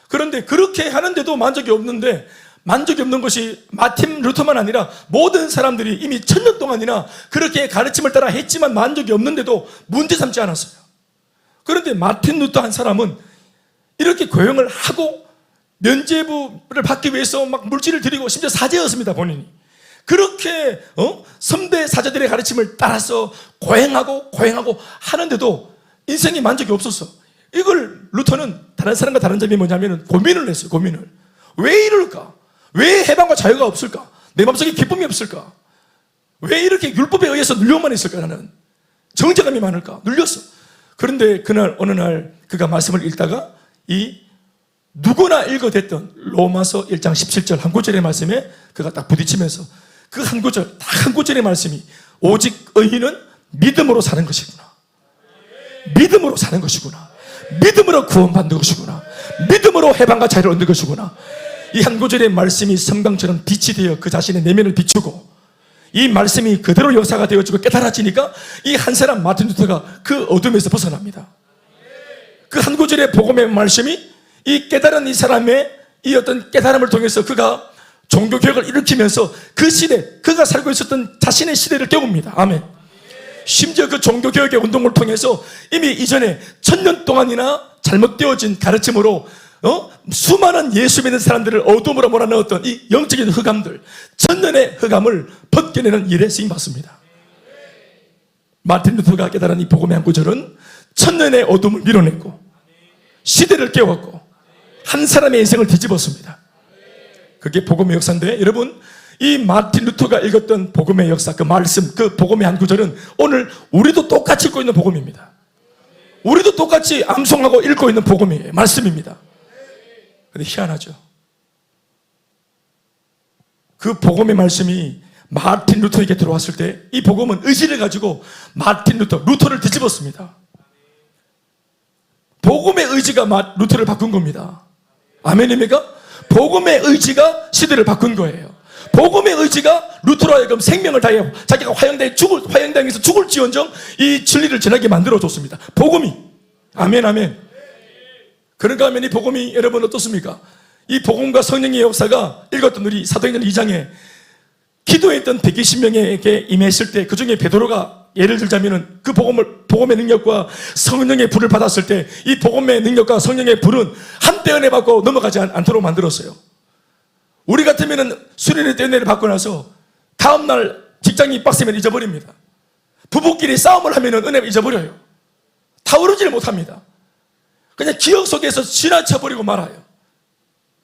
그런데 그렇게 하는데도 만족이 없는데, 만족이 없는 것이 마틴 루터만 아니라 모든 사람들이 이미 1000년 동안이나 그렇게 가르침을 따라 했지만 만족이 없는데도 문제 삼지 않았어요. 그런데 마틴 루터 한 사람은 이렇게 고행을 하고 면죄부를 받기 위해서 막 물질을 드리고 심지어 사제였습니다. 본인이 그렇게 선대 사제들의 가르침을 따라서 고행하고 하는데도 인생에 만족이 없었어. 이걸 루터는 다른 사람과 다른 점이 뭐냐면 고민을 했어요. 고민을. 왜 이럴까? 왜 해방과 자유가 없을까? 내 마음속에 기쁨이 없을까? 왜 이렇게 율법에 의해서 눌려만 있을까? 나는 정죄감이 많을까? 눌렸어. 그런데 그날 어느 날 그가 말씀을 읽다가 이 누구나 읽어댔던 로마서 1장 17절 한 구절의 말씀에 그가 딱 부딪히면서 그 한 구절, 딱 한 구절의 말씀이 오직 의인은 믿음으로 사는 것이구나. 믿음으로 사는 것이구나. 믿음으로 구원받는 것이구나. 믿음으로 해방과 자유를 얻는 것이구나. 이 한 구절의 말씀이 섬광처럼 빛이 되어 그 자신의 내면을 비추고 이 말씀이 그대로 역사가 되어지고 깨달아지니까 이 한 사람 마틴 루터가 그 어둠에서 벗어납니다. 그 한 구절의 복음의 말씀이 이 깨달은 이 사람의 이 어떤 깨달음을 통해서 그가 종교개혁을 일으키면서 그 시대, 그가 살고 있었던 자신의 시대를 깨웁니다. 아멘. 심지어 그 종교개혁의 운동을 통해서 이미 이전에 1000년 동안이나 잘못되어진 가르침으로 수많은 예수 믿는 사람들을 어둠으로 몰아넣었던 이 영적인 흑암들, 1000년의 흑암을 벗겨내는 일에 쓰임받습니다. 마틴 루터가 깨달은 이 복음의 한 구절은 1000년의 어둠을 밀어냈고 시대를 깨웠고 한 사람의 인생을 뒤집었습니다. 그게 복음의 역사인데, 여러분 이 마틴 루터가 읽었던 복음의 역사, 그 말씀, 그 복음의 한 구절은 오늘 우리도 똑같이 읽고 있는 복음입니다. 우리도 똑같이 암송하고 읽고 있는 복음이에요. 말씀입니다. 그런데 희한하죠. 그 복음의 말씀이 마틴 루터에게 들어왔을 때 이 복음은 의지를 가지고 마틴 루터를 뒤집었습니다. 복음의 의지가 루터를 바꾼 겁니다. 아멘입니까? 복음의 의지가 시대를 바꾼 거예요. 복음의 의지가 루터로 하여금 생명을 다해 자기가 화형당에서 죽을지언정 이 진리를 전하게 만들어줬습니다. 복음이. 아멘, 아멘. 그런가 하면 이 복음이 여러분 어떻습니까? 이 복음과 성령의 역사가 읽었던 우리 사도행전 2장에 기도했던 120명에게 임했을 때 그 중에 베드로가 예를 들자면은 그 복음의 능력과 성령의 불을 받았을 때 이 복음의 능력과 성령의 불은 한때 은혜 받고 넘어가지 않도록 만들었어요. 우리 같으면은 수련회 때 은혜를 받고 나서 다음날 직장이 빡세면 잊어버립니다. 부부끼리 싸움을 하면은 은혜를 잊어버려요. 타오르지를 못합니다. 그냥 기억 속에서 지나쳐버리고 말아요.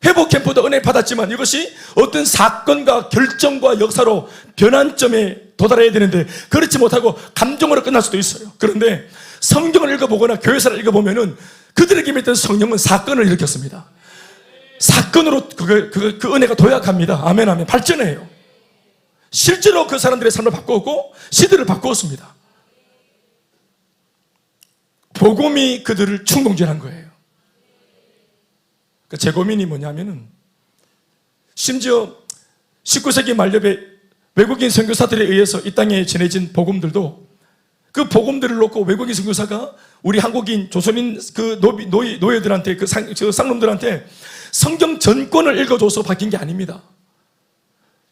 회복 캠프도 은혜 받았지만 이것이 어떤 사건과 결정과 역사로 변환점에 도달해야 되는데 그렇지 못하고 감정으로 끝날 수도 있어요. 그런데 성경을 읽어보거나 교회사를 읽어보면은 그들에게 있던 성령은 사건을 일으켰습니다. 사건으로 그 은혜가 도약합니다. 아멘, 아멘. 발전해요. 실제로 그 사람들의 삶을 바꾸었고 시대를 바꾸었습니다. 복음이 그들을 충동질한 거예요. 제 고민이 뭐냐면은 심지어 19세기 말엽에 외국인 선교사들에 의해서 이 땅에 전해진 복음들도 그 복음들을 놓고 외국인 선교사가 우리 한국인 조선인 그 노예들한테 그 쌍놈들한테 성경 전권을 읽어줘서 바뀐 게 아닙니다.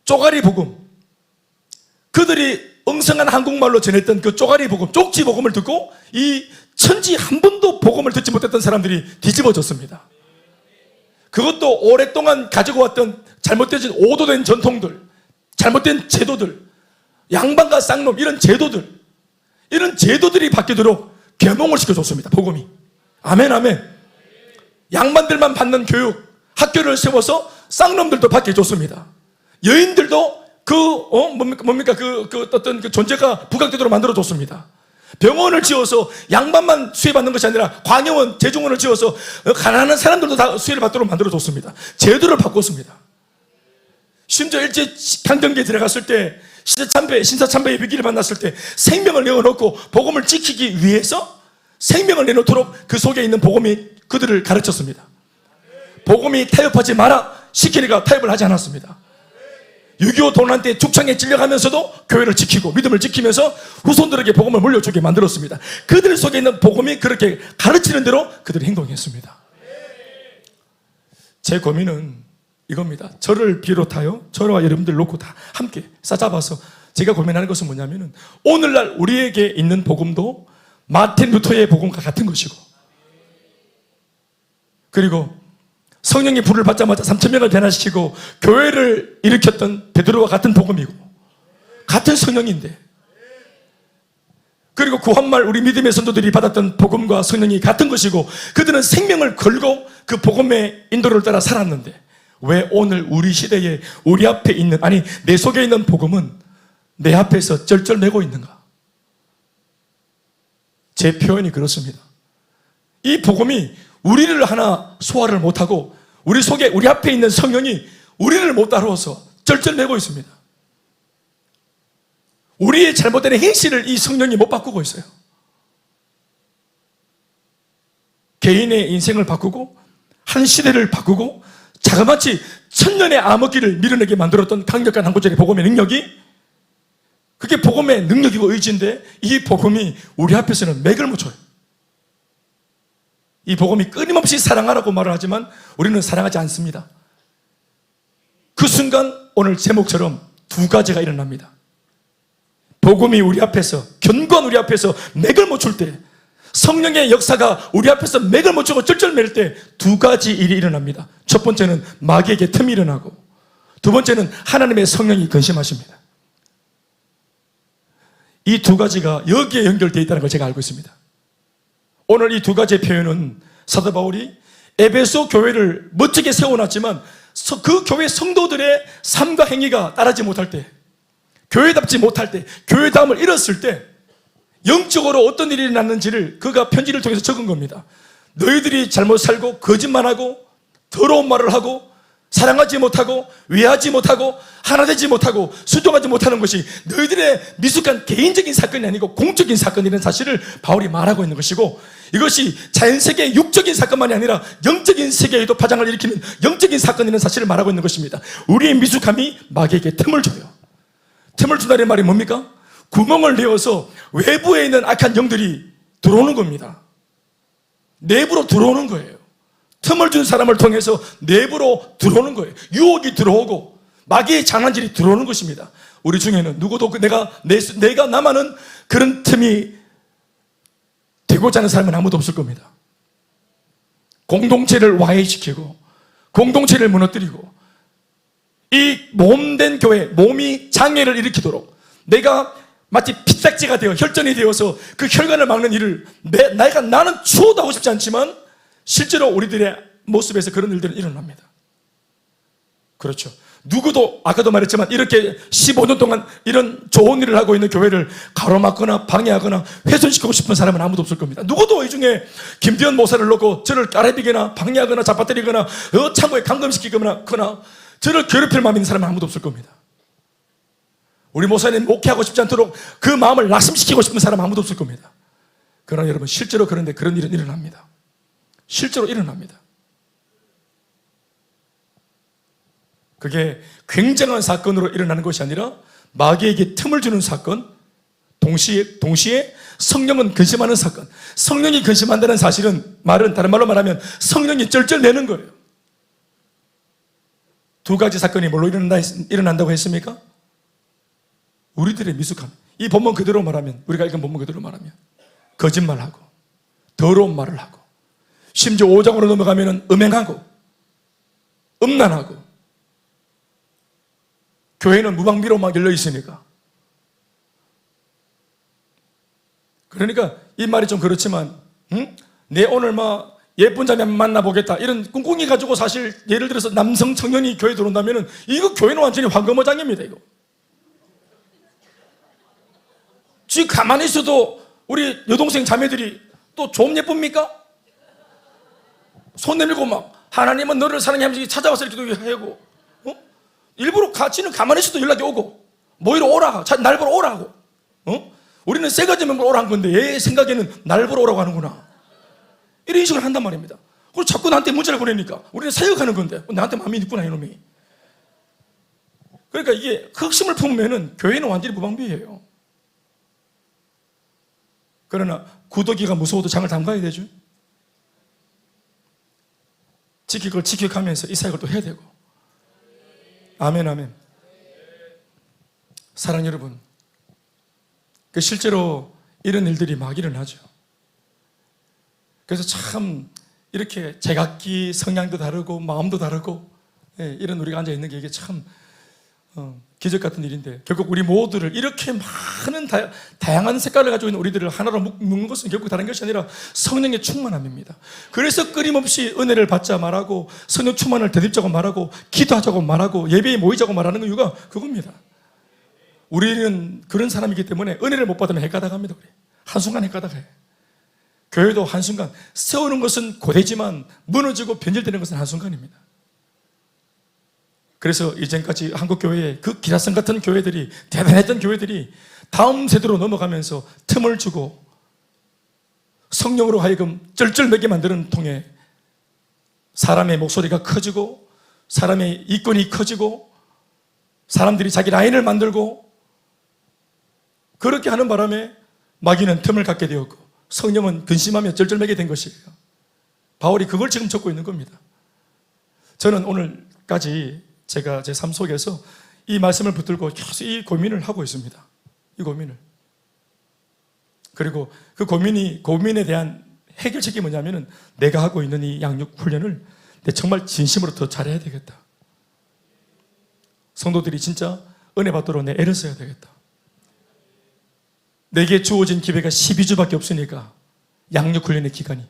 쪼가리 복음, 그들이 엉성한 한국말로 전했던 그 쪼가리 복음, 쪽지 복음을 듣고 이 천지 한 번도 복음을 듣지 못했던 사람들이 뒤집어졌습니다. 그것도 오랫동안 가지고 왔던 잘못된 오도된 전통들, 잘못된 제도들, 양반과 쌍놈 이런 제도들이 바뀌도록 계몽을 시켜줬습니다. 복음이. 아멘, 아멘. 양반들만 받는 교육, 학교를 세워서 쌍놈들도 받게 해줬습니다. 여인들도 어떤 존재가 부각되도록 만들어줬습니다. 병원을 지어서 양반만 수혜받는 것이 아니라 광야원, 재중원을 지어서 가난한 사람들도 다 수혜를 받도록 만들어줬습니다. 제도를 바꿨습니다. 심지어 일제강점기에 들어갔을 때 신사참배의 위기를 만났을 때 생명을 내어놓고 복음을 지키기 위해서 생명을 내놓도록 그 속에 있는 복음이 그들을 가르쳤습니다. 복음이 타협하지 마라 시키니까 타협을 하지 않았습니다. 6.25 도난 때 죽창에 찔려가면서도 교회를 지키고 믿음을 지키면서 후손들에게 복음을 물려주게 만들었습니다. 그들 속에 있는 복음이 그렇게 가르치는 대로 그들이 행동했습니다. 제 고민은 이겁니다. 저를 비롯하여 저와 여러분들 놓고 다 함께 싸잡아서 제가 고민하는 것은 뭐냐면은 오늘날 우리에게 있는 복음도 마틴 루터의 복음과 같은 것이고 그리고 성령의 불을 받자마자 3,000명을 변화시키고 교회를 일으켰던 베드로와 같은 복음이고 같은 성령인데 그리고 구한말 우리 믿음의 선도들이 받았던 복음과 성령이 같은 것이고 그들은 생명을 걸고 그 복음의 인도를 따라 살았는데 왜 오늘 우리 시대에 우리 앞에 있는 아니 내 속에 있는 복음은 내 앞에서 쩔쩔매고 있는가? 제 표현이 그렇습니다. 이 복음이 우리를 하나 소화를 못하고 우리 속에 우리 앞에 있는 성령이 우리를 못 따라와서 쩔쩔매고 있습니다. 우리의 잘못된 행실을 이 성령이 못 바꾸고 있어요. 개인의 인생을 바꾸고 한 시대를 바꾸고 자그마치 천년의 암흑기를 밀어내게 만들었던 강력한 한 구절의 복음의 능력이 그게 복음의 능력이고 의지인데 이 복음이 우리 앞에서는 맥을 못 쳐요. 이 복음이 끊임없이 사랑하라고 말을 하지만 우리는 사랑하지 않습니다. 그 순간 오늘 제목처럼 두 가지가 일어납니다. 복음이 우리 앞에서 견고한 우리 앞에서 맥을 못 출 때 성령의 역사가 우리 앞에서 맥을 못 추고 쩔쩔맬 때 두 가지 일이 일어납니다. 첫 번째는 마귀에게 틈이 일어나고 두 번째는 하나님의 성령이 근심하십니다. 이 두 가지가 여기에 연결되어 있다는 걸 제가 알고 있습니다. 오늘 이 두 가지의 표현은 사도 바울이 에베소 교회를 멋지게 세워놨지만 그 교회 성도들의 삶과 행위가 따르지 못할 때 교회답지 못할 때 교회다움을 잃었을 때 영적으로 어떤 일이 났는지를 그가 편지를 통해서 적은 겁니다. 너희들이 잘못 살고 거짓말하고 더러운 말을 하고 사랑하지 못하고 위하지 못하고 하나 되지 못하고 순종하지 못하는 것이 너희들의 미숙한 개인적인 사건이 아니고 공적인 사건이라는 사실을 바울이 말하고 있는 것이고 이것이 자연세계의 육적인 사건만이 아니라 영적인 세계에도 파장을 일으키는 영적인 사건이라는 사실을 말하고 있는 것입니다. 우리의 미숙함이 마귀에게 틈을 줘요. 틈을 준다는 말이 뭡니까? 구멍을 내어서 외부에 있는 악한 영들이 들어오는 겁니다. 내부로 들어오는 거예요. 틈을 준 사람을 통해서 내부로 들어오는 거예요. 유혹이 들어오고 마귀의 장난질이 들어오는 것입니다. 우리 중에는 누구도 내가 나만은 그런 틈이 되고자 하는 사람은 아무도 없을 겁니다. 공동체를 와해시키고 공동체를 무너뜨리고 이 몸된 교회, 몸이 장애를 일으키도록 내가 마치 피딱지가 되어 혈전이 되어서 그 혈관을 막는 일을 나는 추호도 하고 싶지 않지만 실제로 우리들의 모습에서 그런 일들은 일어납니다. 그렇죠. 누구도 아까도 말했지만 이렇게 15년 동안 이런 좋은 일을 하고 있는 교회를 가로막거나 방해하거나 훼손시키고 싶은 사람은 아무도 없을 겁니다. 누구도 이 중에 김대현 목사를 놓고 저를 까레비거나 방해하거나 잡아뜨리거나 창고에 감금시키거나 저를 괴롭힐 마음 있는 사람은 아무도 없을 겁니다. 우리 목사님 목회하고 싶지 않도록 그 마음을 낙심시키고 싶은 사람은 아무도 없을 겁니다. 그러나 여러분 실제로 그런데 그런 일은 일어납니다. 실제로 일어납니다. 그게 굉장한 사건으로 일어나는 것이 아니라 마귀에게 틈을 주는 사건, 동시에 성령은 근심하는 사건. 성령이 근심한다는 사실은 다른 말로 말하면 성령이 쩔쩔매는 거예요. 두 가지 사건이 뭘로 일어난다고 했습니까? 우리들의 미숙함. 이 본문 그대로 말하면, 우리가 읽은 본문 그대로 말하면 거짓말하고 더러운 말을 하고 심지어 5장으로 넘어가면 음행하고 음란하고 교회는 무방비로 막 열려 있으니까. 그러니까 이 말이 좀 그렇지만 내 오늘 막 예쁜 자매 만나보겠다 이런 꿍꿍이 가지고 사실 예를 들어서 남성 청년이 교회 들어온다면 이거 교회는 완전히 황금어장입니다. 이거 지금 가만히 있어도 우리 여동생 자매들이 또 좀 예쁩니까? 손 내밀고 막 하나님은 너를 사랑하면서 찾아와서 이렇게 하고 일부러 같이는 가만히 있어도 연락이 오고 모이러 오라, 날 보러 오라고. 우리는 세 가지 명으로 오라 한 건데 얘 생각에는 날 보러 오라고 하는구나. 이런 식으로 한단 말입니다. 그리고 자꾸 나한테 문자를 보내니까 우리는 사역하는 건데 나한테 마음이 있구나 이놈이. 그러니까 이게 흑심을 품으면 교회는 완전히 무방비예요. 그러나 구더기가 무서워도 장을 담가야 되죠. 지킬 걸 지켜가면서 이 사역을 또 해야 되고. 아멘, 아멘. 사랑 여러분, 실제로 이런 일들이 막 일어나죠. 그래서 참 이렇게 제각기 성향도 다르고 마음도 다르고 이런 우리가 앉아있는 게 이게 참 기적 같은 일인데 결국 우리 모두를 이렇게 많은 다양한 색깔을 가지고 있는 우리들을 하나로 묶는 것은 결국 다른 것이 아니라 성령의 충만함입니다. 그래서 끊임없이 은혜를 받자 말하고 성령 충만을 되짚자고 말하고 기도하자고 말하고 예배에 모이자고 말하는 이유가 그겁니다. 우리는 그런 사람이기 때문에 은혜를 못 받으면 헷가닥합니다. 우리 한순간 헷가닥해. 교회도 한순간 세우는 것은 고되지만 무너지고 변질되는 것은 한순간입니다. 그래서 이전까지 한국교회에 그 기라성 같은 교회들이 대단했던 교회들이 다음 세대로 넘어가면서 틈을 주고 성령으로 하여금 쩔쩔매게 만드는 통에 사람의 목소리가 커지고 사람의 이권이 커지고 사람들이 자기 라인을 만들고 그렇게 하는 바람에 마귀는 틈을 갖게 되었고 성령은 근심하며 쩔쩔매게 된 것이에요. 바울이 그걸 지금 적고 있는 겁니다. 저는 오늘까지 제가 제 삶 속에서 이 말씀을 붙들고 계속 이 고민을 하고 있습니다. 이 고민을. 그리고 그 고민에 대한 해결책이 뭐냐면은 내가 하고 있는 이 양육 훈련을 정말 진심으로 더 잘해야 되겠다. 성도들이 진짜 은혜 받도록 내 애를 써야 되겠다. 내게 주어진 기회가 12주밖에 없으니까 양육 훈련의 기간이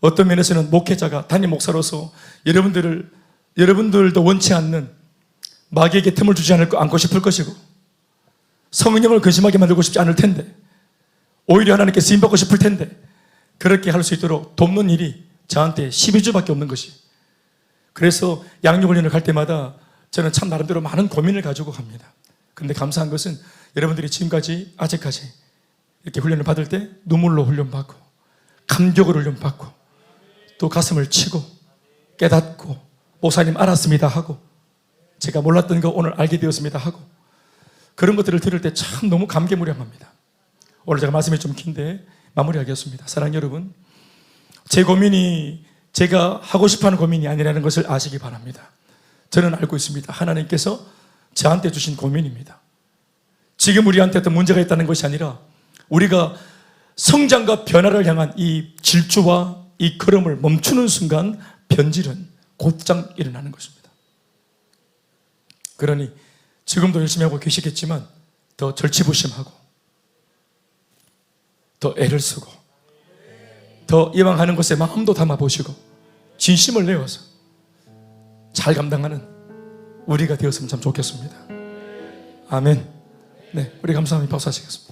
어떤 면에서는 목회자가 담임 목사로서 여러분들도 원치 않는 마귀에게 틈을 주지 않고 싶을 것이고 성령을 근심하게 만들고 싶지 않을 텐데 오히려 하나님께 쓰임받고 싶을 텐데 그렇게 할 수 있도록 돕는 일이 저한테 12주밖에 없는 것이. 그래서 양육훈련을 갈 때마다 저는 참 나름대로 많은 고민을 가지고 갑니다. 그런데 감사한 것은 여러분들이 지금까지 아직까지 이렇게 훈련을 받을 때 눈물로 훈련받고 감격으로 훈련받고 또 가슴을 치고 깨닫고 목사님 알았습니다 하고 제가 몰랐던 거 오늘 알게 되었습니다 하고 그런 것들을 들을 때 참 너무 감개무량합니다. 오늘 제가 말씀이 좀 긴데 마무리하겠습니다. 사랑하는 여러분, 제 고민이 제가 하고 싶어하는 고민이 아니라는 것을 아시기 바랍니다. 저는 알고 있습니다. 하나님께서 저한테 주신 고민입니다. 지금 우리한테 어떤 문제가 있다는 것이 아니라 우리가 성장과 변화를 향한 이 질주와 이 걸음을 멈추는 순간 변질은 곧장 일어나는 것입니다. 그러니 지금도 열심히 하고 계시겠지만 더 절치부심하고 더 애를 쓰고 더 예방하는 것에 마음도 담아보시고 진심을 내어서 잘 감당하는 우리가 되었으면 참 좋겠습니다. 아멘. 네, 우리 감사합니다. 박수 하시겠습니다.